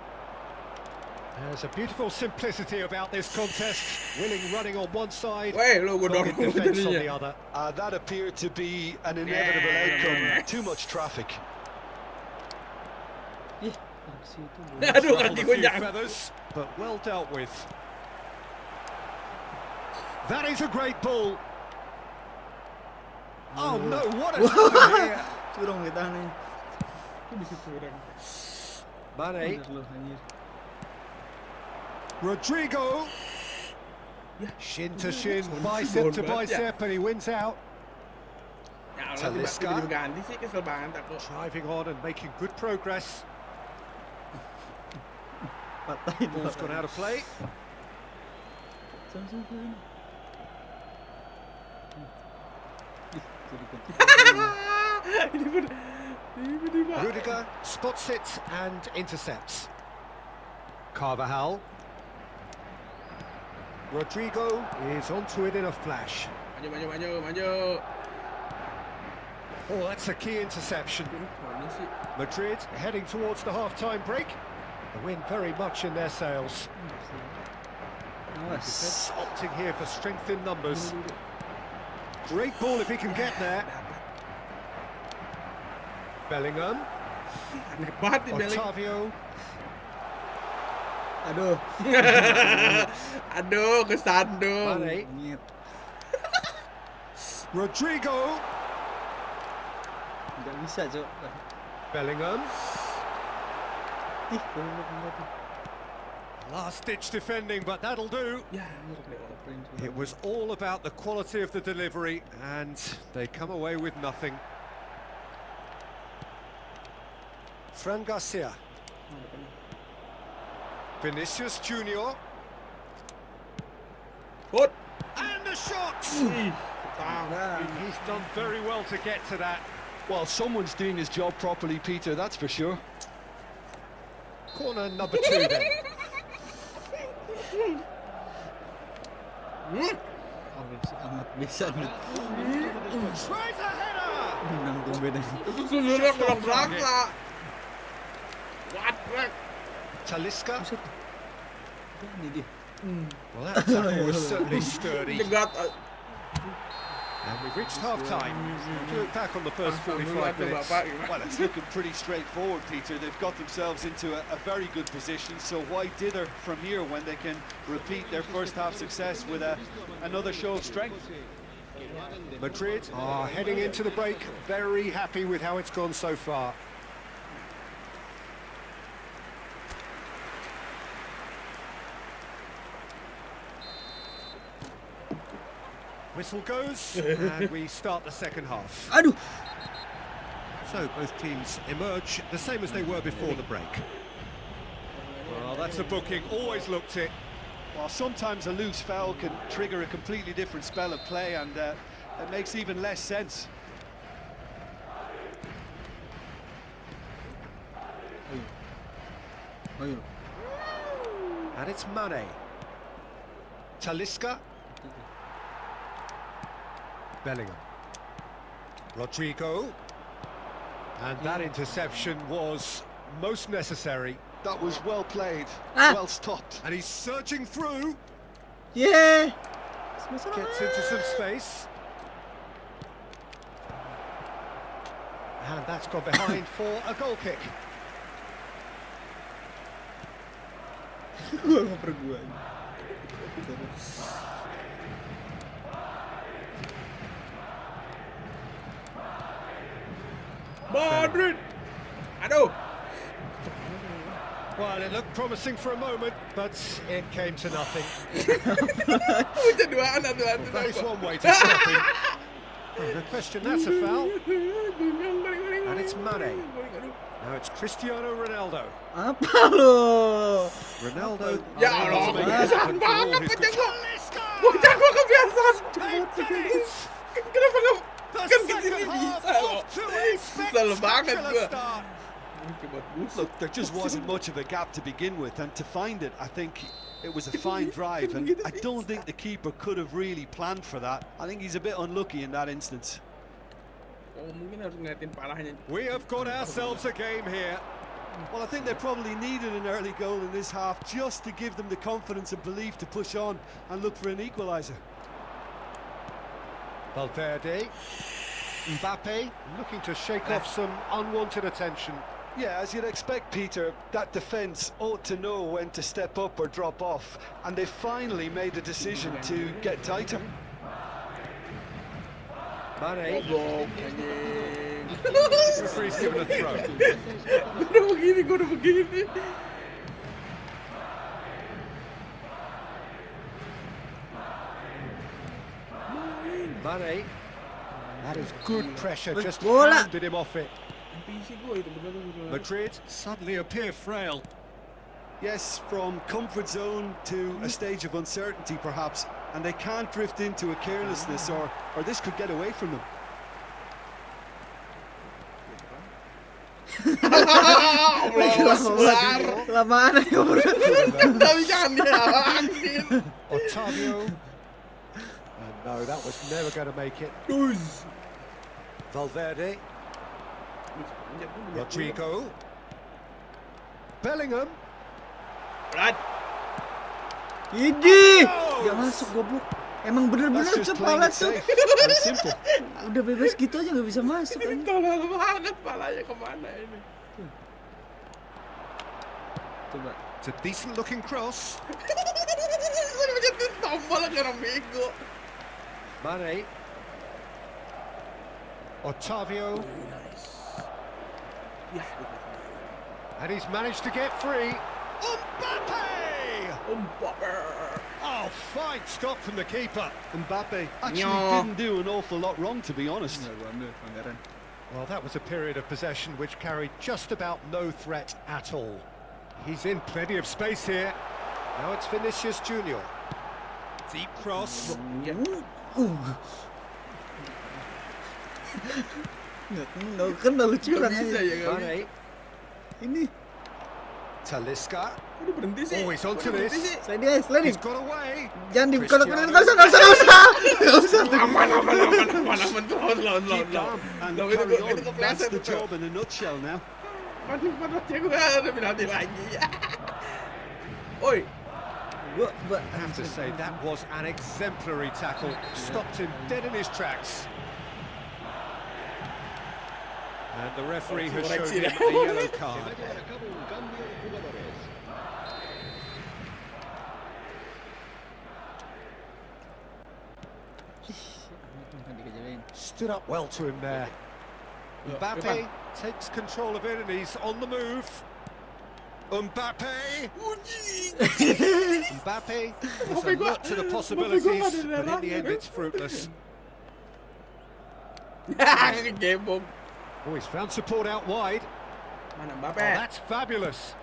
There's a beautiful simplicity about this contest. Willing running on one side, Weh, lo gue dogged dorong defence on the jadinya. other. That appeared to be an inevitable outcome. Too much traffic. Ih, ke situ. Aduh, Ruffled kaki a gue few jatuh. feathers, but well dealt with. That is a great ball. Oh no, what a tackle here. Curang kita nih. Bisa curang. Mane, Bener loh, anjir. Rodrigo. Shin to shin, bicep to bicep, and he wins out. Ya Allah, Talisca. tiba-tiba ganti sih, kesel banget aku. Driving on and making good progress. Patahin. Ball's gone out of play. Sama-sama ini. Ih, jadi kunci. Ini bener. Tiba-tiba. Rudiger spots it and intercepts. Carvajal. Rodrigo is onto it in a flash. Maju. Oh, that's a key interception. Mana sih? Madrid heading towards the half-time break. The win very much in their sails. Awas. Defence opting here for strength in numbers. Great ball if he can get there. Bellingham, Aneh banget nih Belling. Otavio. Aduh. Aduh, kesandung. Mane, Nyet. Rodrigo, Nggak bisa, Cok. Bellingham. Ih, goblok tuh. Last-ditch defending, but that'll do. Ya, It was all about the quality of the delivery, and they come away with nothing. Fran Garcia, Vinicius Junior, Hut. and a shot! He's done very well to get to that. Well, someone's doing his job properly, Peter, that's for sure. Corner number 2 then. Amat bisa nih. Tries a header! Menang tumben aja. Itu sundurnya kurang berasa. What? Talisca. Buset. Ini dia. Well, that tackle was certainly sturdy. Jegat. And we've reached half-time. Look back on the first 45 minutes. Well, it's looking pretty straightforward, Peter. They've got themselves into a very good position, so why dither from here when they can repeat their first half success with another show of strength? Madrid are heading into the break very happy with how it's gone so far. Whistle goes, and we start the second half. Aduh. So both teams emerge the same as they were before the break. Well, that's a booking, always looked it. Well, sometimes a loose foul can trigger a completely different spell of play, and it makes even less sense. Ayo. And it's Mane. Talisca. Bellingham. Rodrigo. And that interception was most necessary. That was well played, Ah. well stopped. And he's surging through. Yeah. Gets into some space. And that's gone behind for a goal kick. Gua ngoper gua. Madrid. Aduh. Well, it looked promising for a moment, but it came to nothing. Udah duaan satu. That is one way to stop him. Oh, no question, that's a foul. And it's Mane. Now it's Cristiano Ronaldo. Apa lo? Ronaldo. Ya Allah, unable to make it kebiasaan happen for all banget his bocah gua. Talisca! Bocah gua kebiasaan. They've done it! Kenapa nggak? The Kan second kesini half bisa loh. off to a Kesel banget spectacular gua. start. Look, there just wasn't much of a gap to begin with, and to find it, I think it was a fine drive, and I don't think the keeper could have really planned for that. I think he's a bit unlucky in that instance. Oh, mungkin harus ngeliatin parahnya. We have got ourselves a game here. Well, I think they probably needed an early goal in this half just to give them the confidence and belief to push on and look for an equaliser. Valverde. Mbappe looking to shake off some unwanted attention. Yeah, as you'd expect, Peter, that defence ought to know when to step up or drop off, and they finally made a decision to get tighter. Mane. Goblok, anjing. Referee's given a throw. Gue udah begini. Mane. That is good pressure, just Bola. handed him off it. NPC gue itu bener. Madrid suddenly appear frail. Yes, from comfort zone to a stage of uncertainty, perhaps, and they can't drift into a carelessness, or this could get away from them. Lamaan aja bro. Tapi jangan dihalangin. Otavio. And no, that was never going to make it. Valverde. Rodrigo. Bellingham. Ini nggak masuk goblok. Emang bener-bener That's just playing kepala it tuh. safe and simple. Udah bebas gitu aja nggak bisa masuk. Ini tolol banget, palanya kemana ini? Coba. It's a decent looking cross. Gue ngejetin tombol karena bego. Mane. Otavio. Ya, And he's managed to get free. Mbappe! Oh, fine stop from the keeper. Mbappe actually Nyo. didn't do an awful lot wrong, to be honest. Well, that was a period of possession which carried just about no threat at all. He's in plenty of space here. Now it's Vinicius Junior. Deep cross. Nggak kena lucu Gak kan bisa ya kali. Mane. ini. Talisca. Udah berhenti sih. Oh, he's onto Udah this. berhenti sih. Sliding. He's got away. Jangan Cristiano. nggak usah. Aman. Lawan. Keep calm and carry on. That's the job in a nutshell now. Panas-panasnya gue ada penalti lagi. Oi. I have to say, that was an exemplary tackle. Stopped him dead in his tracks. And the referee has shown him a yellow card. Stood up well to him there. Mbappe takes control of it and he's on the move. Mbappe! Mbappe was alert to the possibilities, but in the end it's fruitless. Gebong. Oh, he's found support out wide. Mana Oh, Mbappe? that's fabulous.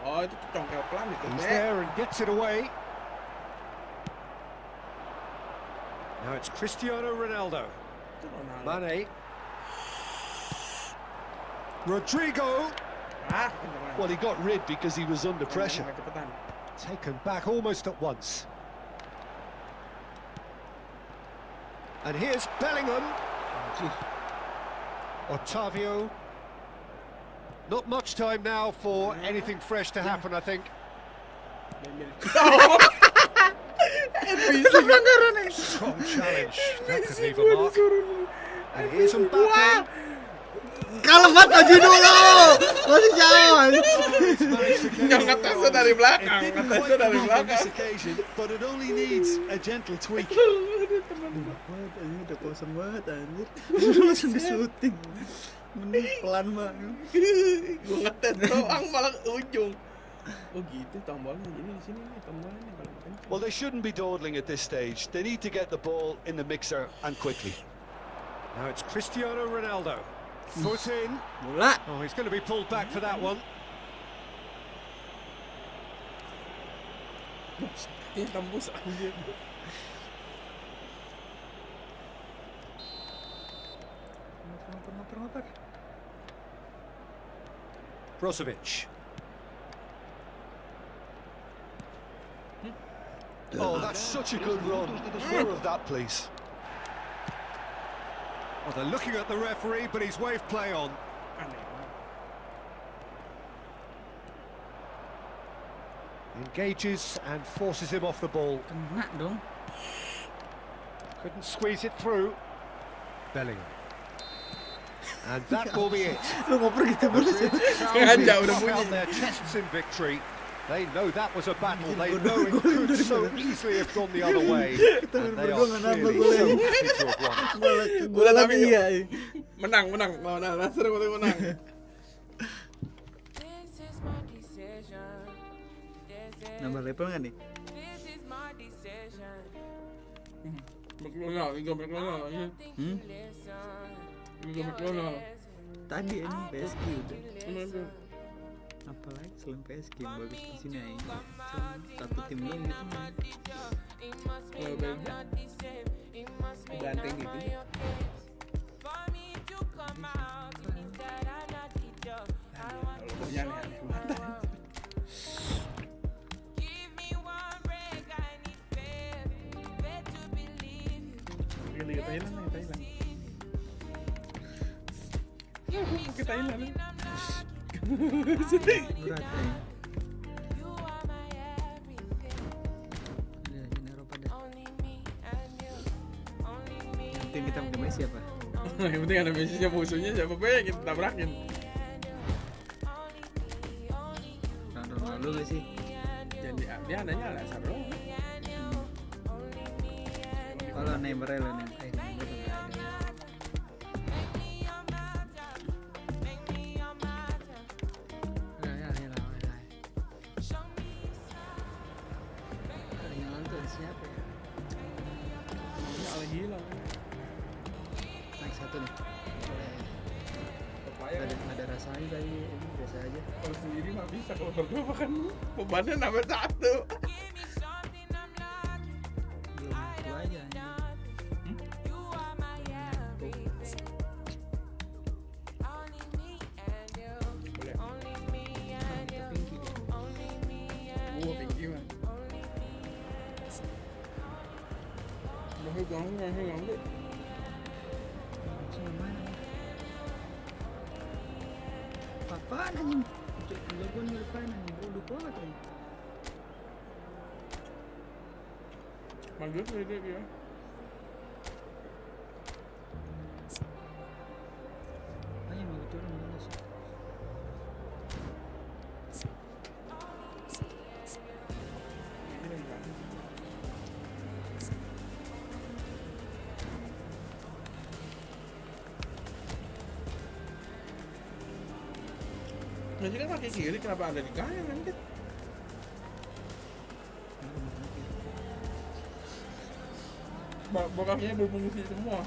Oh, itu congkel pelan itu. He's there and gets it away. Now it's Cristiano Ronaldo. Mane. Rodrigo. Well, he got rid because he was under pressure. Taken back almost at once. And here's Bellingham. Otavio. Not much time now for anything fresh to happen, I think. Strong challenge. That could leave a mark. And here's Mbappe. Kalamat aja dulu. Masih jauh. Ngetasnya dari belakang. It didn't quite come off on this occasion, but it only needs a gentle tweak. Udah kosong banget anjir. Langsung disuting. Mending pelan banget. Gue ngetes doang malah ke ujung. Oh gitu tombolnya. Jadi di sini nih tombolnya nih kalau kenceng. Well, they shouldn't be dawdling at this stage. They need to get the ball in the mixer and quickly. Now it's Cristiano Ronaldo. Foot in. Bola. Oh, he's going to be pulled back for that one. Ini tembus anjir. Brozovic. Oh, that's such a good run. More of that, please. Well, they're looking at the referee, but he's waved play on. Aneh banget. Engages and forces him off the ball. Kena dong. Couldn't squeeze it through. Bellingham. And that will be it. Lu ngoper gitu mulu sih. Sengaja udah Puff bunyi. out their chests in victory. They know that was a battle. They know it could so easily have gone the other way. And they are clearly so happy to have won. Gua lagi iya. Menang lawan Al Nassr menang. Nambah level nggak nih? McDonald, Liga McDonald aja. Liga McDonald. Tadi ini PSG udah. Mana tuh? Apalagi selain PSG yang bagus di sini aja. Cuma satu tim doang gitu. Kalau Belgia ganteng gitu. Kalau punya aneh banget. Liga Thailand nih, Thailand. Ke Thailand. Berat ya. Di Eropa dah. Yang penting kita punya Messi apa? Yang penting ada Messi-nya, musuhnya siapa yang kita tabrakin. Ronaldo nggak sih? Jadi dia adanya Al Nassr doang. Kalau Neymar lo Neymar nggak ada. Yang nonton siapa ya? Ya Al Hilal. Naik satu nih. Pepaya. Ada rasanya tadi, ini biasa aja. Kalau sendiri mah bisa, kalau berdua makan bebannya nambah satu. Belum itu aja. Boleh. Gua pinky mah. Ganggu. Apaan anjing? Logo nih depan anjing, bodoh banget anjing. Manggil dia. Anjing mau turun mana sih? Nanti kan kaki kiri, kenapa ada di kanan nanti? Kakinya berfungsi semua.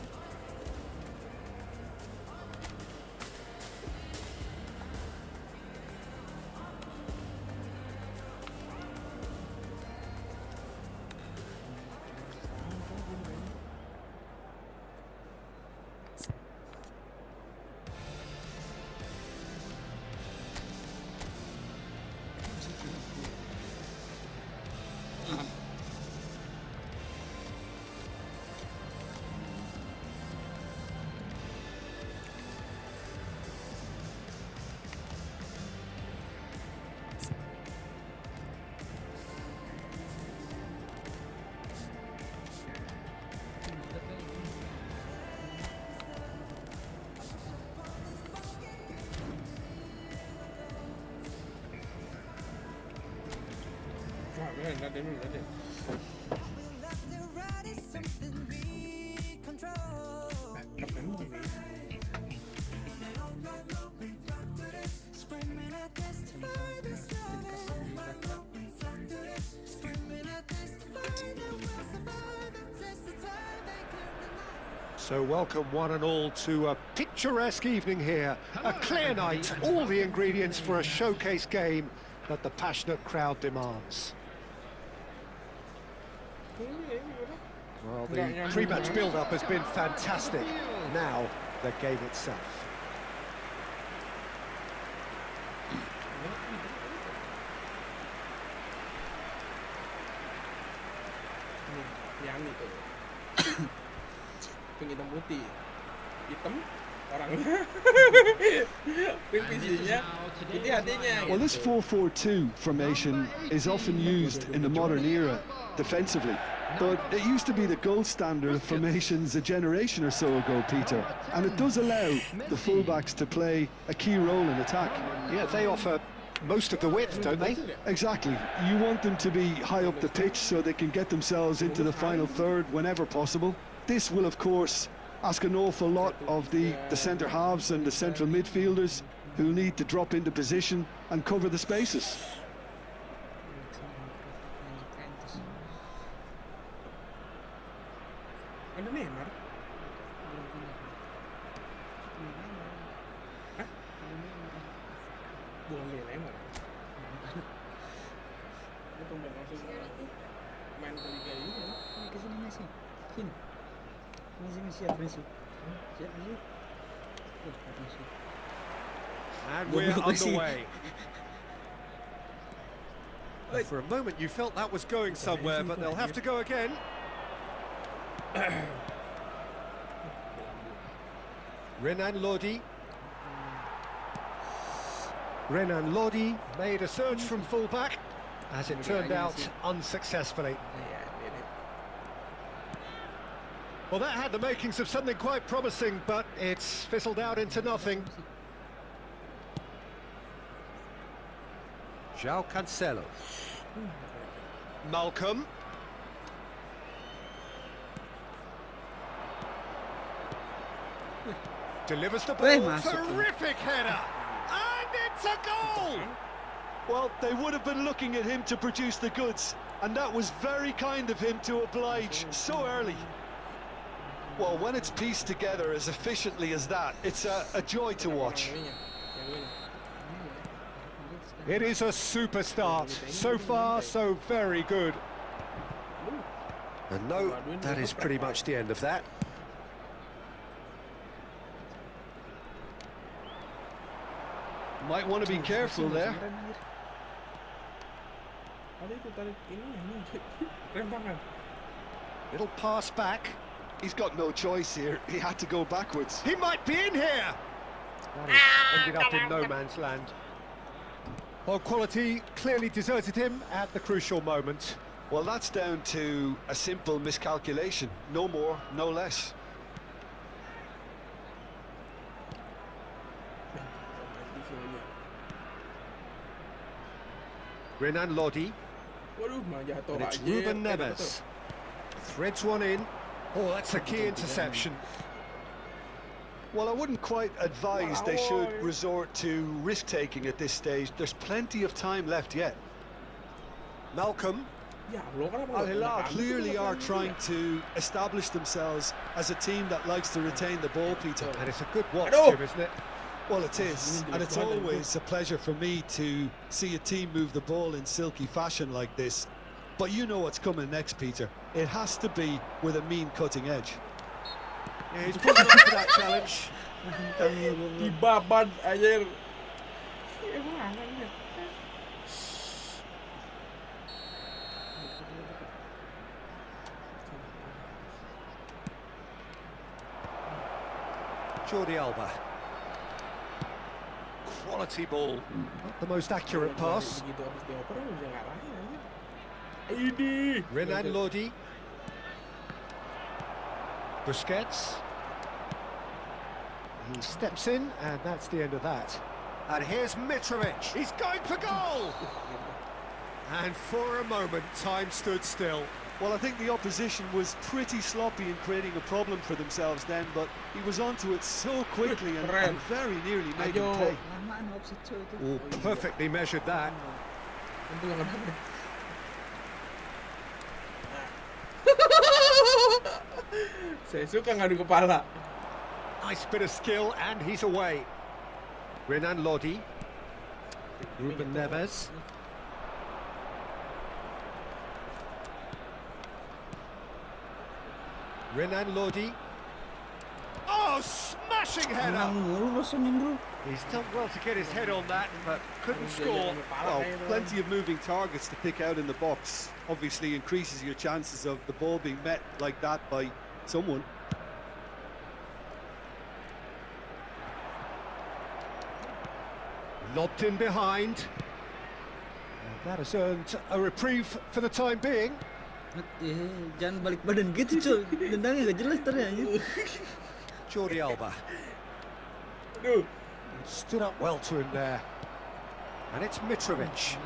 Nanti dulu nanti. Kapten mau ini. So welcome one and all to a picturesque evening here. A clear night, all the ingredients for a showcase game that the passionate crowd demands. Well, the pre-match build-up has been fantastic. Now, the game itself. Yang itu. Pink hitam putih. Hitam orangnya. Tim visinya, putih hatinya. Well, this 4-4-2 formation is often used in the modern era defensively, but it used to be the gold standard of formations a generation or so ago, Peter, and it does allow the fullbacks to play a key role in attack. Yeah, they offer most of the width, don't they? Exactly. You want them to be high up the pitch so they can get themselves into the final third whenever possible. This will, of course, ask an awful lot of the centre halves and the central midfielders, who need to drop into position and cover the spaces. Ada Neymar. Hah? Bukan Neymar. Dia tumben langsung main ke Liga ini. Ke sini Messi. Sini. Messi siap Messi. Siap Messi. Messi. And we're underway. For a moment you felt that was going somewhere, but they'll have to go again. Renan Lodi. Renan Lodi made a surge from fullback, as it turned out unsuccessfully. Well, that had the makings of something quite promising, but it's fizzled out into nothing. João Cancelo. Malcolm. Delivers the ball. Terrific header. And it's a goal! Well, they would have been looking at him to produce the goods, and that was very kind of him to oblige so early. Well, when it's pieced together as efficiently as that, it's a joy to watch. It is a super start. So far, so very good. And no, that is pretty much the end of that. Might want to be careful there. Ada itu tarik ini rem tangan. Little pass back. He's got no choice here. He had to go backwards. He might be in here. That has ended up in no man's land. Well, quality clearly deserted him at the crucial moment. Well, that's down to a simple miscalculation. No more, no less. Renan Lodi. Waduh, mah jatuh And it's aja. Ruben Neves. Threads one in. Oh, that's a key interception. Well, I wouldn't quite advise they should resort to risk-taking at this stage. There's plenty of time left yet. Malcolm. Ya Allah, kenapa Al nggak Hilal kena kami clearly sih, are kenapa trying kami to establish themselves as a team that likes to retain the ball, Peter. And it's a good watch, Aduh. Jim, isn't it? Well, it is, and it's always a pleasure for me to see a team move the ball in silky fashion like this. But you know what's coming next, Peter. It has to be with a mean cutting edge. Yeah, he's put up for that challenge. Di babat aja. Emang anaknya. Jordi Alba. Quality ball. Not the most accurate pass. Begitu habis dioper lu bisa ngarahin aja. Ini. Renan Lodi. Busquets. He steps in, and that's the end of that. And here's Mitrovic. He's going for goal! And for a moment, time stood still. Well, I think the opposition was pretty sloppy in creating a problem for themselves then, but he was onto it so quickly and very nearly made him pay. Lamaan offset so itu. Oh, perfectly measured that. Untung nggak dapet. Saya suka ngadu kepala. Nice bit of skill, and he's away. Renan Lodi. Ruben Neves. Renan Lodi. Oh, smashing header! Menang mulu bosannya bro. He's done well to get his head on that, but couldn't score. Well, plenty of moving targets to pick out in the box. Obviously increases your chances of the ball being met like that by someone. Lobbed in behind. And that has earned a reprieve for the time being. Jangan balik badan gitu, Cok. Tendangnya gak jelas tadi anjir. Jordi Alba. Stood up well to him there. And it's Mitrovic.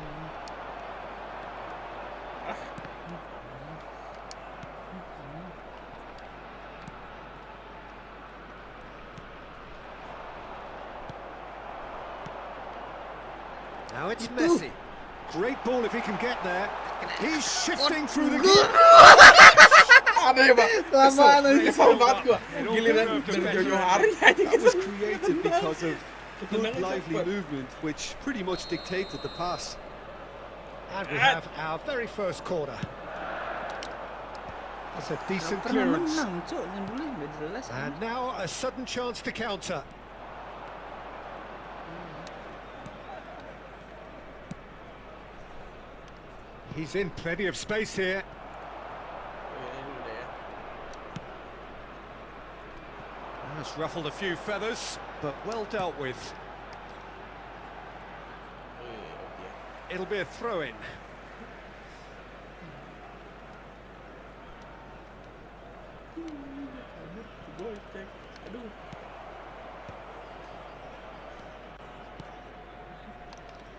Now it's Messi. Great ball if he can get there. He's shifting through the... Ada ya, Pak? Kesel banget gua. Giliran dari jauh-jauh hari aja That was created because of good lively movement, which pretty much dictated the pass. And we have our very first corner. That's a decent clearance. Menang, Cok. Yang dulu gak jelas. And now a sudden chance to counter. He's in plenty of space here. That's ruffled a few feathers, but well dealt with. It'll be a throw-in.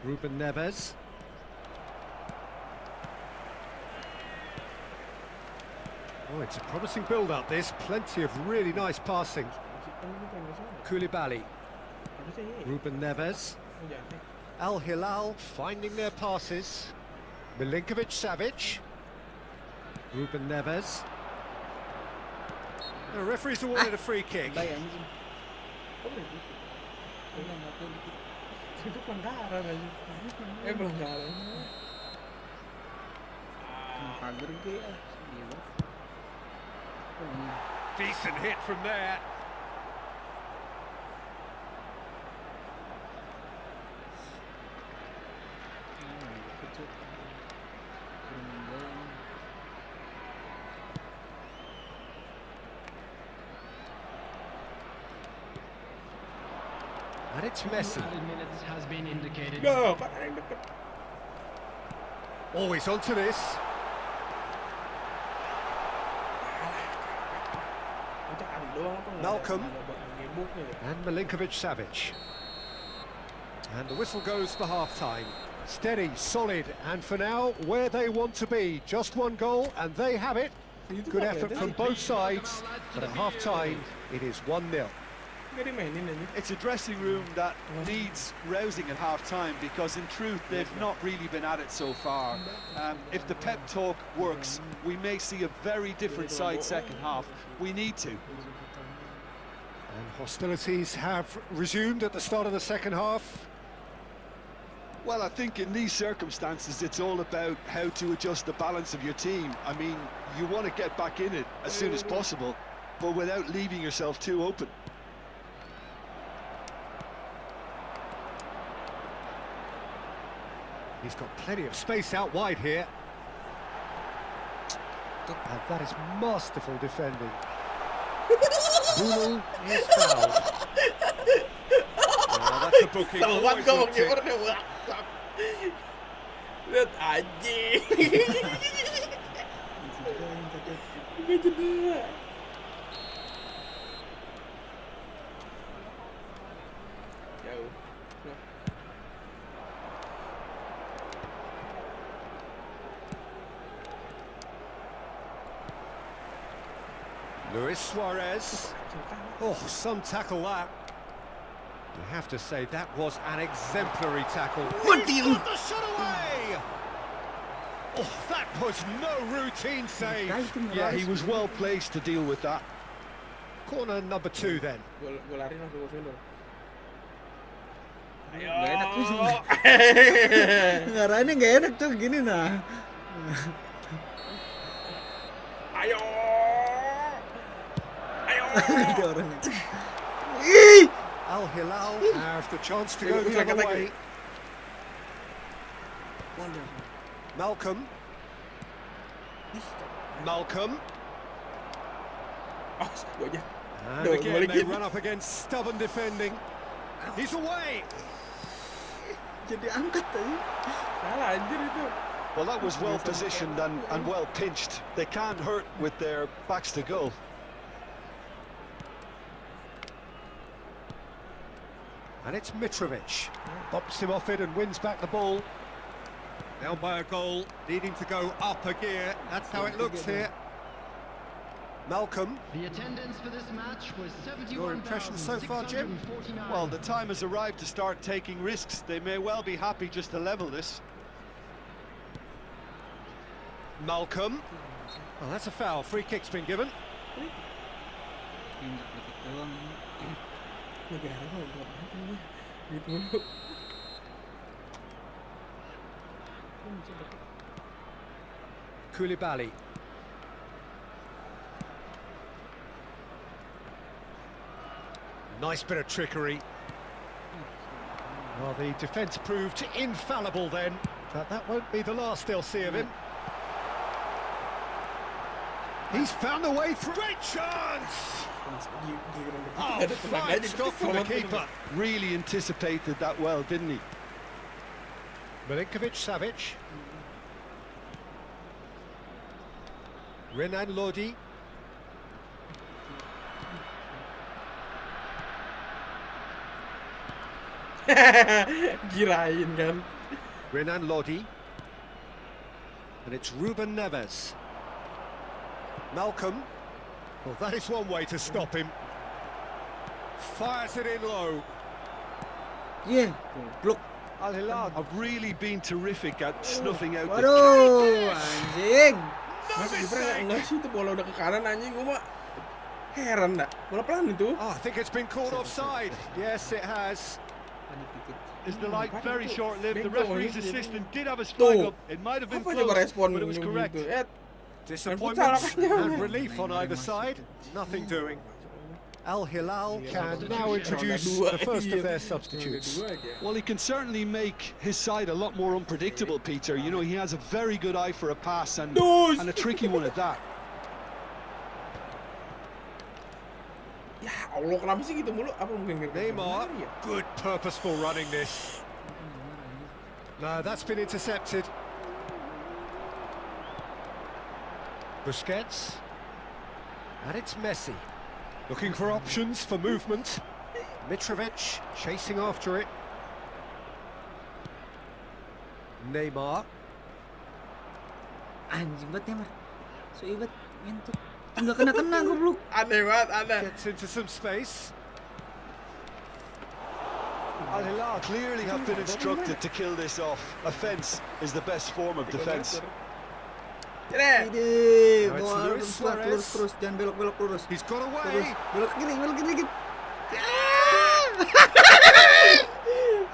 Ruben Neves. Oh, it's a promising build-up, this. Plenty of really nice passing. Koulibaly. Ruben Neves. Al Hilal finding their passes. Milinkovic-Savic. Ruben Neves. The referee's awarded a free kick. Itu pelanggaran aja. Pelanggaran. Pagar ke ya. Decent hit from there. And it's Messi. Minutes has been indicated. Go, Pak. Deket. Always onto this. Malcolm. And Milinkovic-Savic. And the whistle goes for half-time. Steady, solid, and for now, where they want to be. Just one goal, and they have it. Good effort from both sides, but at half-time, it is 1-0. It's a dressing room that needs rousing at half-time because, in truth, they've not really been at it so far. If the pep talk works, we may see a very different side second half. We need to. And hostilities have resumed at the start of the second half. Well, I think in these circumstances, it's all about how to adjust the balance of your team. I mean, you want to get back in it as soon as possible, but without leaving yourself too open. He's got plenty of space out wide here. And that is masterful defending. Bruno is fouled. That's a booking. Selamat Always kau looked it. kiper dia WhatsApp. Lihat anjing. Ini cedera. Jauh. Luis Suarez. Oh, some tackle that. You have to say that was an exemplary tackle. He's got the shot away! Oh, that was no routine save. Yeah, he was well placed to deal with that. Corner number 2 then. Gol lari langsung ke Vendo. Gak enak tuh sih. Ngarahinnya gak enak tuh gini nah. Ayo. Ada orang. Ih! Al Hilal have the chance to go the other way. Malcolm. Malcolm. Oh, gua aja. And again they run up against stubborn defending. He's away. Jadi angkat tadi. Salah anjir itu. Well, that was well positioned and well pinched. They can't hurt with their backs to goal. And it's Mitrovic. Bops him off it and wins back the ball. Now by a goal, needing to go up a gear. That's how it looks here. Malcolm. The attendance for this match was 71,649. Your impressions so far, Jim? Well, the time has arrived to start taking risks. They may well be happy just to level this. Malcolm. Well, that's a foul. Free kick's been given. Injak dikit doang. Negara mau buat apa ini? Gitu mulu. Koulibaly. Nice bit of trickery. Well, the defence proved infallible then, but that won't be the last they'll see of him. He's found a way through. Great chance! Oh, fine stop from the keeper. Really anticipated that well, didn't he? Milinkovic-Savic. Renan Lodi. Kirain kan. Renan Lodi. And it's Ruben Neves. Malcolm. Well, that is one way to stop him. Fires it in low. Yeah, goblok. Al Hilal have really been terrific at snuffing out the... Waduh, anjing. Masuk Ibra enggak sih itu bola udah ke kanan anjing, gua mah heran dah. Bola pelan itu. Oh, I think it's been called offside. Yes, it has. Is the light very short-lived? The referee's assistant did have a strike up. It might have been Apa coba close, respon but it was gitu? correct. Disappointment and relief on either side. Nothing doing. Al Hilal can now introduce the first of their substitutes. Well, he can certainly make his side a lot more unpredictable, Peter. You know, he has a very good eye for a pass and a tricky one at that. Ya Allah, kenapa sih gitu mulu? Apa mungkin Neymar, good purposeful running this. No, that's been intercepted. Busquets. And it's Messi. Looking for options for movement. Mitrovic chasing after it. Neymar. Anjing banget Neymar. So ibat nyentuh. Enggak kena goblok. Aneh banget, aneh. Gets into some space. Al Hilal clearly have been instructed to kill this off. Offence is the best form of defence. Cere. Ide, No, it's mau Luis lurus Suarez. terus, jangan belok lurus. He's got Terus, away. belok gini dikit.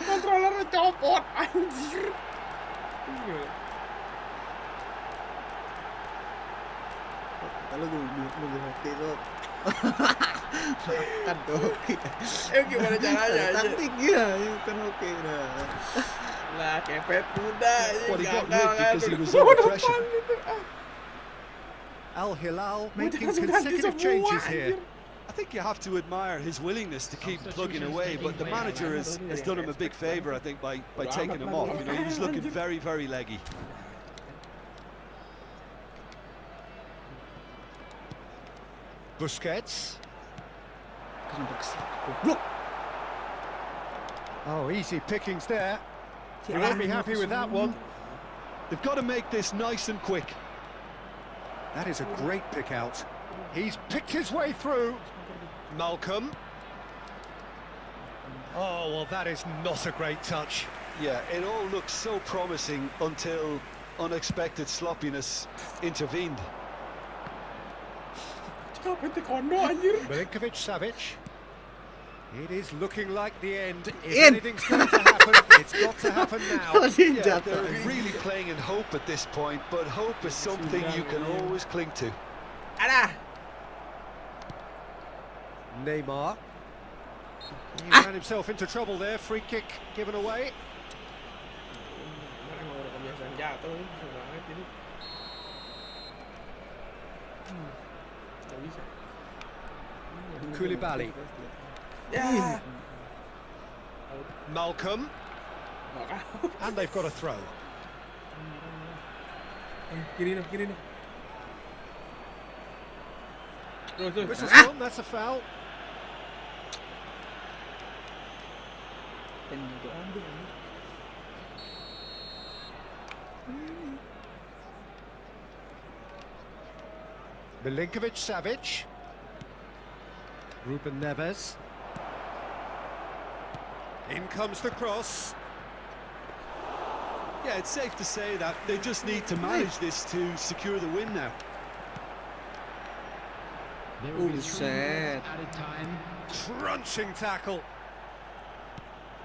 Kontrolernya copot anjir. Kalau gue hoki tuh. Makan tuh hoki. Gimana caranya aja? Taktik ya, bukan hoki dah. Lah kepet udah. Well, he got rid because he was under pressure. Al Hilal making consecutive changes here. I think you have to admire his willingness to keep plugging away, but the manager has done him a big favour, I think, by taking him off. You know, he was looking very, very leggy. Busquets. Goblok. Oh, easy pickings there. He won't be happy with that one. They've got to make this nice and quick. That is a great pick out. He's picked his way through. Malcolm. Oh, well, that is not a great touch. Yeah, it all looks so promising until unexpected sloppiness intervened. Milinkovic-Savic. It is looking like the end. If anything's going to happen, it's got to happen now. Yeah, they're really playing in hope at this point, but hope is something you can always cling to. Neymar. He ran himself into trouble there. Free kick given away. Koulibaly. Ya. Malcolm. And they've got a throw. Kiri noh. Tuh. Whistle's gone, that's a foul. Milinkovic-Savic. Ruben Neves. In comes the cross. Yeah, it's safe to say that they just need to manage this to secure the win now. There will be 3 Buset. minutes added time. Crunching tackle.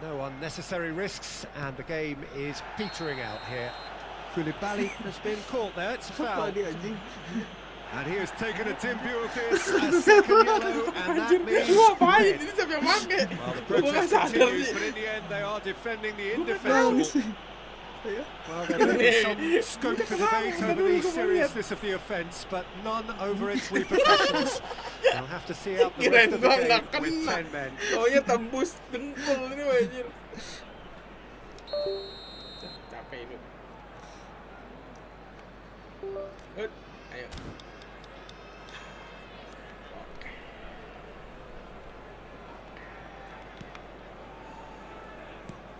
No unnecessary risks, and the game is petering out here. Koulibaly has been caught there, it's a foul. And he has taken a dim view of this, a second yellow, and that means Ngapain? red. Ini siapa yang make? Well, the Gua nggak protest sadar continues, sih. but in the end they are defending the indefensible. Well, there may be some scope for debate over the seriousness of the offence, but none over its repercussions. They'll have to see out the rest of the game with 10 men. Soalnya tembus dengkul ini anjir. Capek itu. Ayo.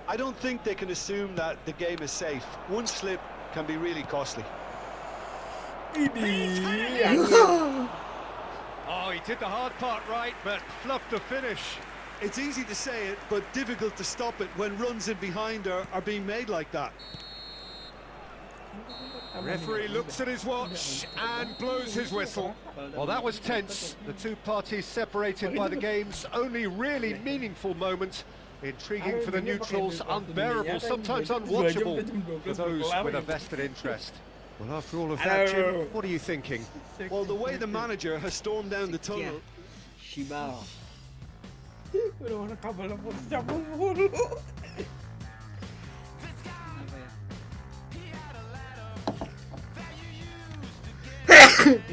I don't think they can assume that the game is safe. One slip can be really costly. Oh, he did the hard part right, but fluffed the finish. It's easy to say it, but difficult to stop it when runs in behind are being made like that. Referee looks at his watch and blows his whistle. Well, that was tense. The two parties separated by the game's only really meaningful moment. Intriguing for the neutrals, unbearable, sometimes unwatchable for those with a vested interest. Well, after all of that, Jim, what are you thinking? Well, the way the manager has stormed down the tunnel, Shibao. Udah mana kabel pun cabut mulu.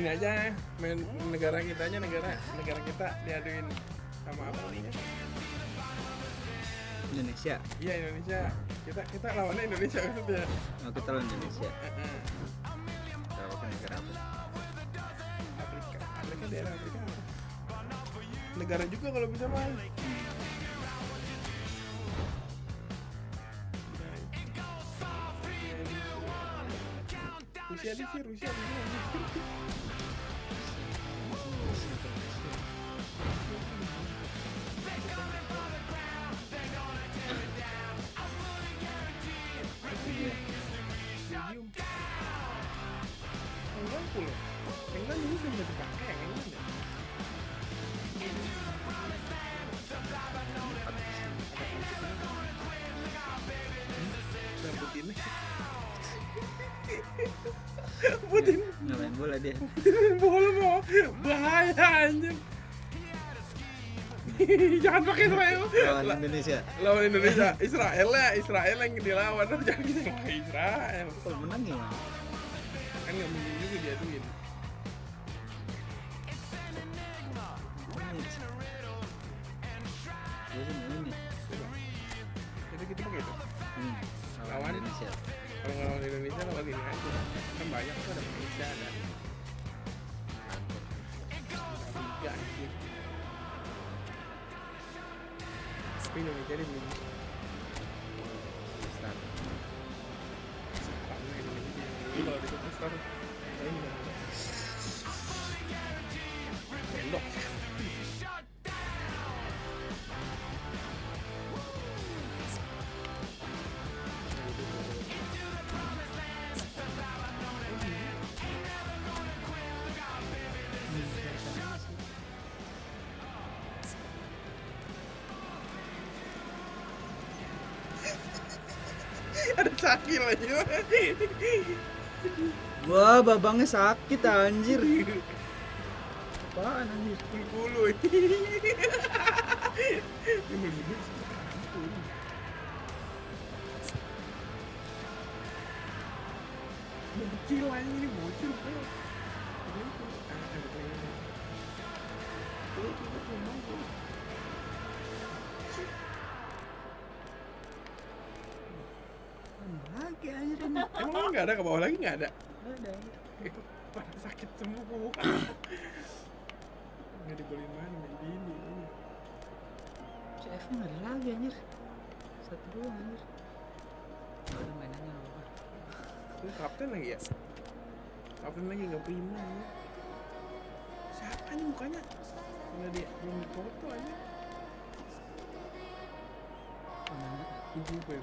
Ini aja main negara kitanya negara kita diaduin sama apa namanya? Indonesia. Iya Indonesia. Kita lawannya Indonesia maksudnya. Oh, kita lawan Indonesia. Kita lawan negara apa? Afrika daerah Afrika. Negara juga kalau bisa mah. Rusia di sini, Rusia. England dulu sudah dipakai England ya. Putin Nggak main bola dia. bola mau bahaya anjing. Jangan pakai Israel. Lawan Indonesia. Lawan Indonesia. Israel yang dilawan. Jangan kita pakai Israel. Kalau menang gimana? Kan nggak mungkin juga diaduin. Jadi kita pakai itu. Lawan Indonesia. Kalau nggak lawan Indonesia lawan ini aja. Kan banyak tuh ada Malaysia ada. Tiga anjir. Tapi Indonesia ini belum. Start. Karena Indonesia ini kalau di start ini udah. Belok. Ada sakit lagi. Wah, babangnya sakit anjir. Apaan anjir? Bulu. Ini melibet. Bocil aja ini bocil. kaki anjir ini. Emang nggak ada ke bawah lagi nggak ada? Nggak ada anjir. Pada sakit semua muka. Nggak dibolehin main di ini. CF-nya nggak ada lagi anjir. Satu doang anjir. Nggak ada mainannya apa. Ini kapten lagi ya? Kapten lagi nggak prima ya? Siapa nih mukanya? Nggak dia belum foto aja. Ibu gue.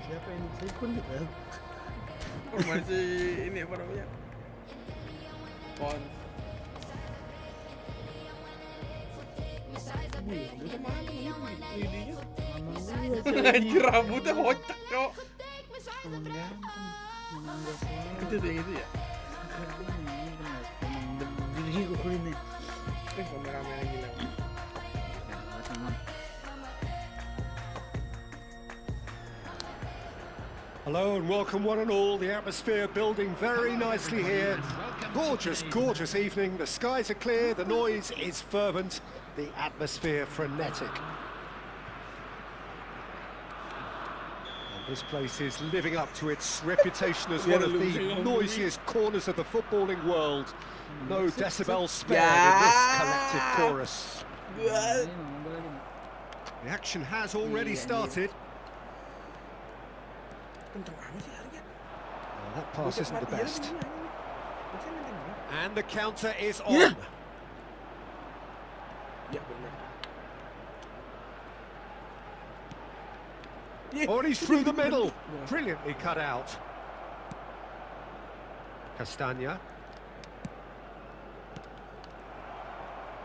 Siapa ini? Saya pun gitu. Oh, masih ini apa namanya? Kon. Itu mana nih? 3D-nya? Anjir rambutnya kocak, Cok. Emang ganteng. Emang enggak salah. Itu tuh yang itu ya? Emang begini gue ini. Kamera gila. Hello and welcome one and all. The atmosphere building very nicely here. Gorgeous, gorgeous evening. The skies are clear, the noise is fervent, the atmosphere frenetic. And this place is living up to its reputation as one of the noisiest corners of the footballing world. No decibels spared in this collective chorus. The action has already started. Well, that pass isn't the best. And the counter is on. Oh, and he's through the middle. Brilliantly cut out. Castagna.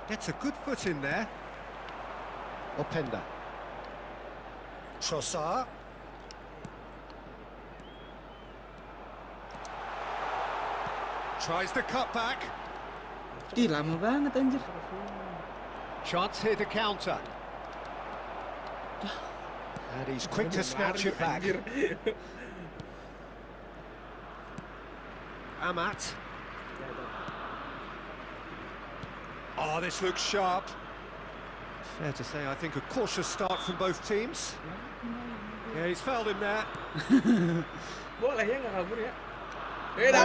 Gets a good foot in there. Openda. Trossard. Tries the cutback. Ih, lama banget anjir. Chance here to counter. And he's quick to snatch it back. Amat. Oh, this looks sharp. Fair to say, I think a cautious start from both teams. Yeah, he's fouled him there. Boleh ya nggak kabur ya? He's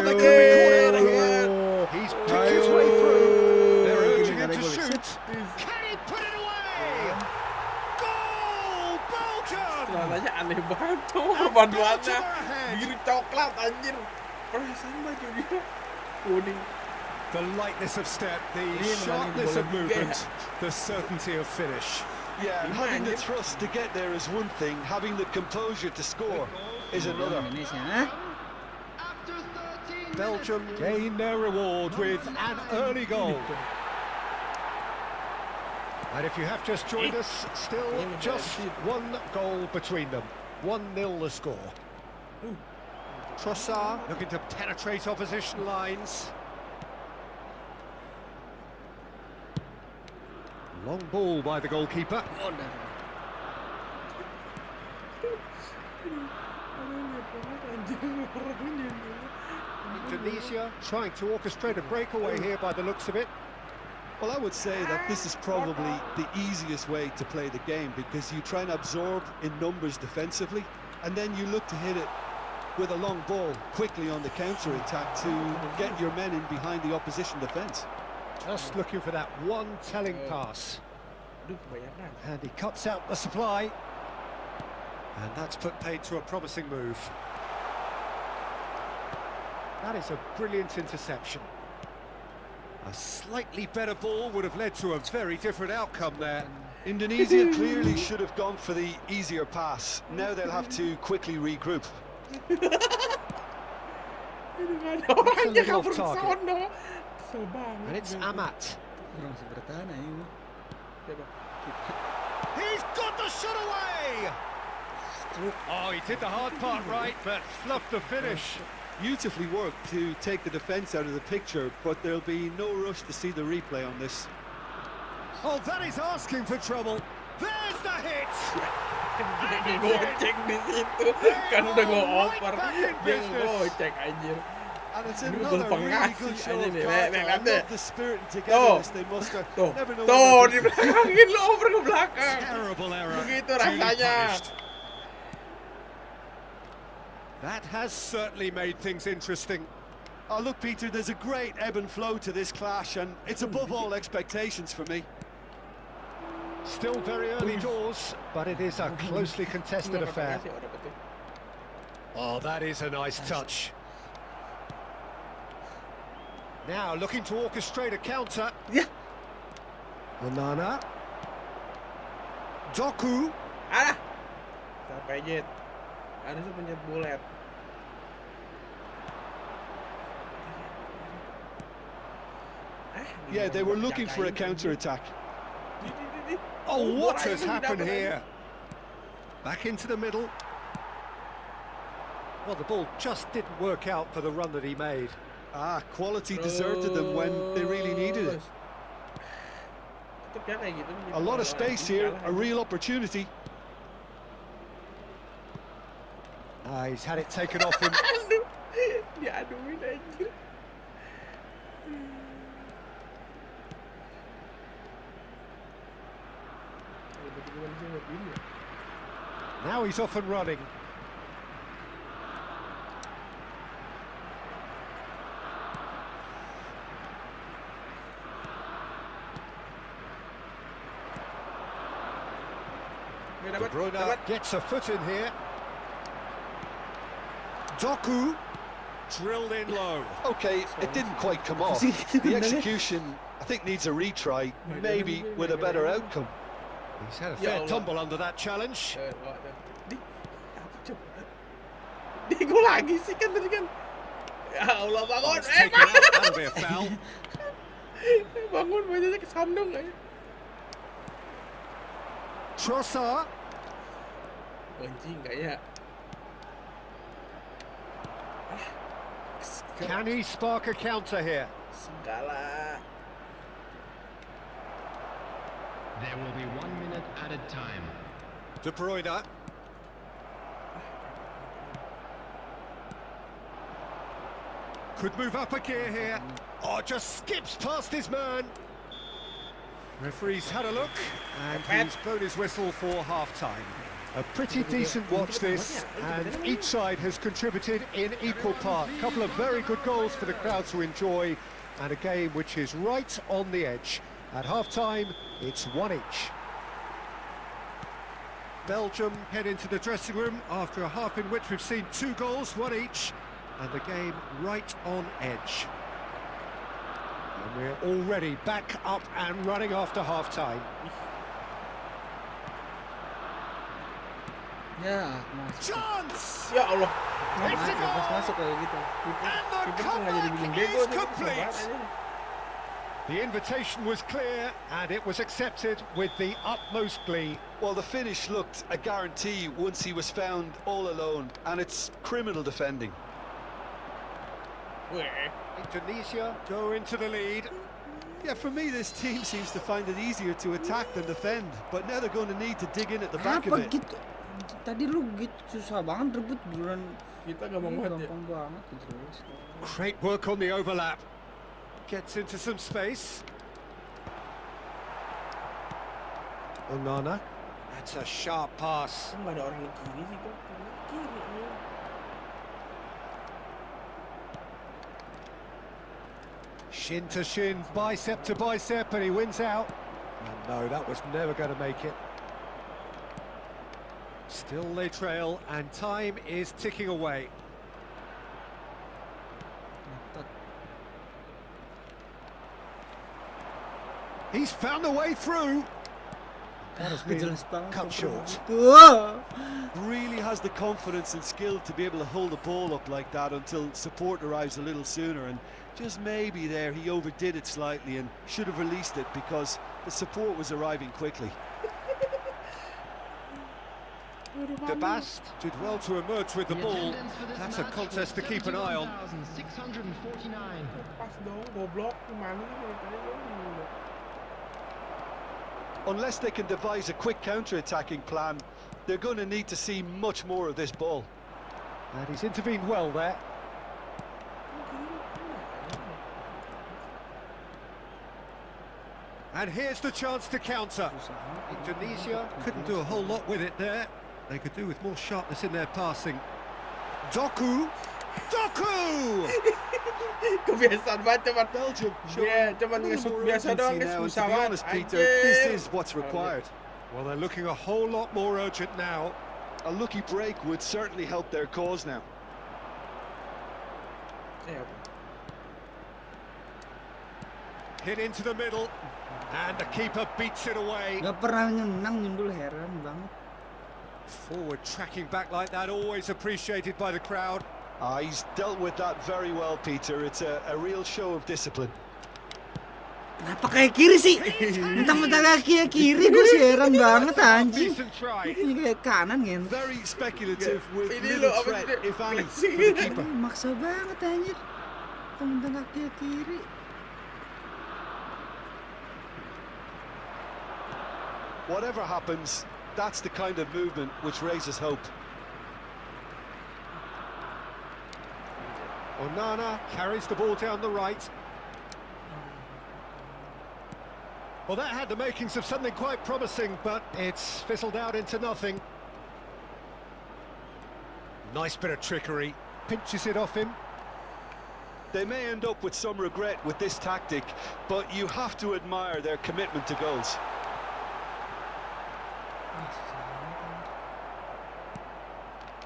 picked his way through. They're urging him to shoot. Can he put it away? Goal, Belgium! Celananya aneh banget tuh perpaduannya. Biru coklat anjir. Perasaan baju dia kuning. The lightness of step, the sharpness of movement, the certainty of finish. Yeah, and having the trust to get there is one thing, having the composure to score is another. Belgium gain their reward with an early goal. And if you have just joined us, still just one goal between them. 1-0 the score. Trossard looking to penetrate opposition lines. Long ball by the goalkeeper. Indonesia trying to orchestrate a breakaway here by the looks of it. Well, I would say that this is probably the easiest way to play the game, because you try and absorb in numbers defensively, and then you look to hit it with a long ball quickly on the counter-attack to get your men in behind the opposition defence. Just looking for that one telling pass. Aduh, kebanyakan. And he cuts out the supply. And that's put paid to a promising move. That is a brilliant interception. A slightly better ball would have led to a very different outcome there. Indonesia clearly should have gone for the easier pass. Now they'll have to quickly regroup. Aduh, ada orangnya little kabur ke target. sono. Kesel banget. And it's Amat. Kurang bisa bertahan ini. Siapa? He's got the shot away! Oh, he did the hard part right, but fluffed the finish. Beautifully worked to take the defence out of the picture, but there'll be no rush to see the replay on this. Oh, that is asking for trouble. There's the hit! Gocek di situ. Kan udah over. Dia ngocek anjir. And it's Ini another betul really good pengasih show aja of nih. character. I Lihat deh. love the spirit and togetherness they muster. Tuh, Never know tuh when di they're belakangin lo over ke belakang. Terrible error. Begitu Duly rasanya. punished. That has certainly made things interesting. Oh, look, Peter, there's a great ebb and flow to this clash, and it's above all expectations for me. Still very early doors, but it is a closely contested affair. Oh, that is a nice touch. Now looking to orchestrate a counter. Ya. Onana. Doku. Alah. Sampai jet. Harusnya punya bullet. Yeah, they were looking for a counter-attack. Oh, what has happened here? Back into the middle. Well, the ball just didn't work out for the run that he made. Ah, quality deserted them when they really needed it. A lot of space here, a real opportunity. He's had it taken off him. Diaduin anjir. Now he's off and running. De Bruyne gets a foot in here. Doku drilled in low. Okay, it didn't quite come off. The execution, I think, needs a retry, maybe with a better outcome. He's had a fair tumble under that challenge. Di gol lagi sih kan tadi kan. Ya Allah, bangun. It's taken out. That'll be a foul. Bangun, banyaknya kesandung aja. Trossard. Anjing kayaknya. Can he spark a counter here? Segala. There will be 1 minute added time. De Bruyne. Could move up a gear here. Oh, just skips past his man. Referee's had a look, and he's blown his whistle for half-time. A pretty decent watch this, and each side has contributed in equal part. A couple of very good goals for the crowd to enjoy, and a game which is right on the edge. At half-time, it's 1 each. Belgium head into the dressing room after a half in which we've seen 2 goals, 1 each, and the game right on edge. And we're already back up and running after half-time. Ya, masuk. Chance! Ya Allah. It's a Pas goal! masuk kayak gitu. And the Kiper tuh nggak jadi bikin comeback bego is nih, complete! kesel banget aja. The invitation was clear, and it was accepted with the utmost glee. Well, the finish looked a guarantee once he was found all alone, and it's criminal defending. Indonesia go into the lead. Yeah, for me, this team seems to find it easier to attack than defend, but now they're going to need to dig in at the back of Apa it. gitu? Tadi lu gitu susah banget rebut buruan. Kita gampang banget ya. Gampang banget gitu. Great work on the overlap. Gets into some space. Onana. That's a sharp pass. Kok nggak ada orang yang kiri sih kok? Kiri. Shin to shin, bicep to bicep, and he wins out. And no, that was never going to make it. Still they trail, and time is ticking away. He's found a way through. That has been cut short. Really has the confidence and skill to be able to hold the ball up like that until support arrives a little sooner, and just maybe there he overdid it slightly and should have released it because the support was arriving quickly. De Bast did well to emerge with the ball. That's a contest to keep an eye on. 649. Pas dong, goblok. Gimana sih mereka? Unless they can devise a quick counter-attacking plan, they're going to need to see much more of this ball. And he's intervened well there. And here's the chance to counter. Indonesia couldn't do a whole lot with it there. They could do with more sharpness in their passing. Doku! Doku! Kebiasaan banget cuman Belgium, ya, cuman ngesut biasa doang now, and to susah be banget. honest, Peter, this is what's required. Well, they're looking a whole lot more urgent now. A lucky break would certainly help their cause now. Hit into the middle, and the keeper beats it away. Gak pernah nyendang nyundul, heran banget. Forward tracking back like that, always appreciated by the crowd. He's dealt with that very well, Peter. It's a real show of discipline. Kenapa kayak kiri sih? Mentang-mentang kaki kiri, gue sih heran banget anjing. Decent try. Ini kayak kanan kan? Very speculative with Ini little lo, apa threat, sih? if any, for Flexing. the keeper. Maksa banget anjir. Mentang-mentang kaki kiri. Whatever happens, that's the kind of movement which raises hope. Onana carries the ball down the right. Well, that had the makings of something quite promising, but it's fizzled out into nothing. Nice bit of trickery. Pinches it off him. They may end up with some regret with this tactic, but you have to admire their commitment to goals.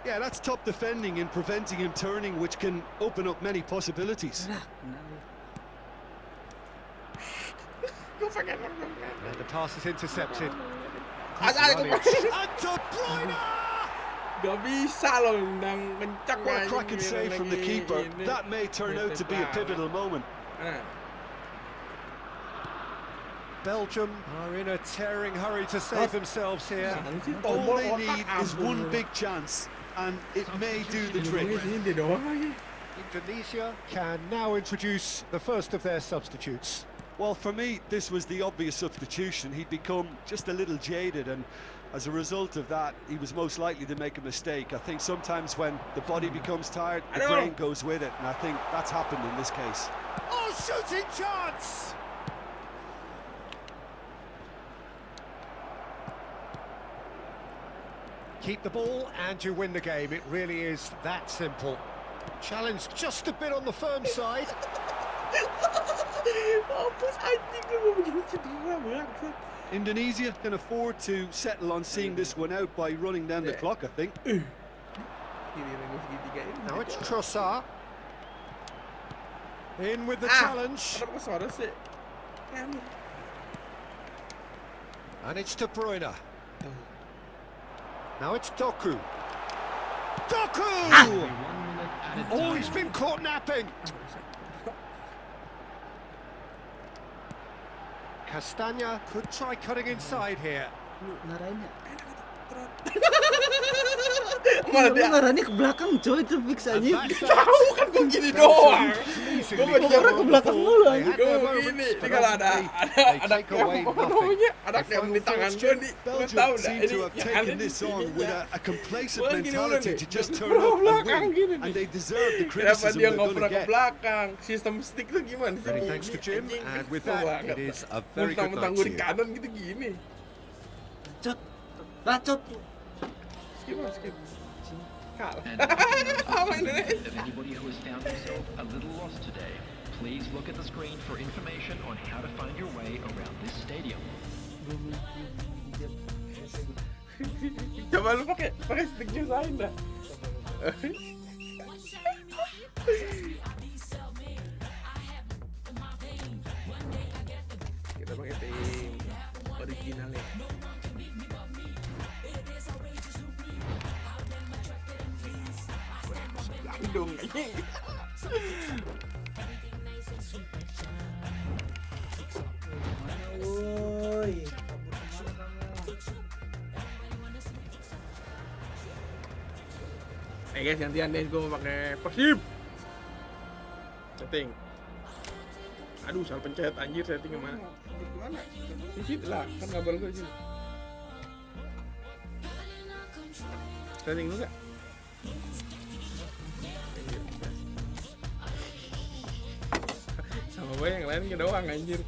Yeah, that's top defending and preventing him turning, which can open up many possibilities. And the pass is intercepted. Asal And De Bruyne! Gak bisa loh nendang kencang. What a cracking save from the keeper. That may turn out to be a pivotal moment. Belgium are in a tearing hurry to save themselves here. All they need is one big chance, and it may do the trick. Indonesia can now introduce the first of their substitutes. Well, for me, this was the obvious substitution. He'd become just a little jaded, and as a result of that, he was most likely to make a mistake. I think sometimes when the body becomes tired, the brain goes with it, and I think that's happened in this case. Oh, shooting chance! Keep the ball and you win the game. It really is that simple. Challenge just a bit on the firm side. Indonesia can afford to settle on seeing this one out by running down the clock, I think. Now it's Trossard. In with the challenge. And it's De Bruyne. Now it's Doku. Doku! Oh, he's been caught napping. Castagna could try cutting inside here. Malah dia ngarahnya ke belakang coy, itu fix aja. Tahu kan gue gini doang. Gue ngarah ke belakang mulu aja. Gue begini, ini kalau ada yang di tangan gue nih, gue tahu dah ini yang ada di sini. A complacent mentality to just turn up and win, and they deserve the Kenapa criticism dia they're nggak going pernah to ke get. belakang? Sistem stick tuh gimana sih? Many thanks to Jim, and with that, it is a very good Mentang-mentang night gue to di you. kanan gitu gini. Bacot. Bacot. Skip. Kalah. And Apa ini? if anybody who has found themselves a little lost today, please look at the screen for information on how to find your way around this stadium. Coba lu pakai stick nyusahin dah. Kita pakai tim original ya. Dong anjing. Woi. Guys, gantian deh, gue mau pakai Persib. Setting. Aduh, salah pencet anjir, setting kemana? Di situ lah, kan kabel gue sini. Setting lu gak? Sama gue yang lain doang anjir.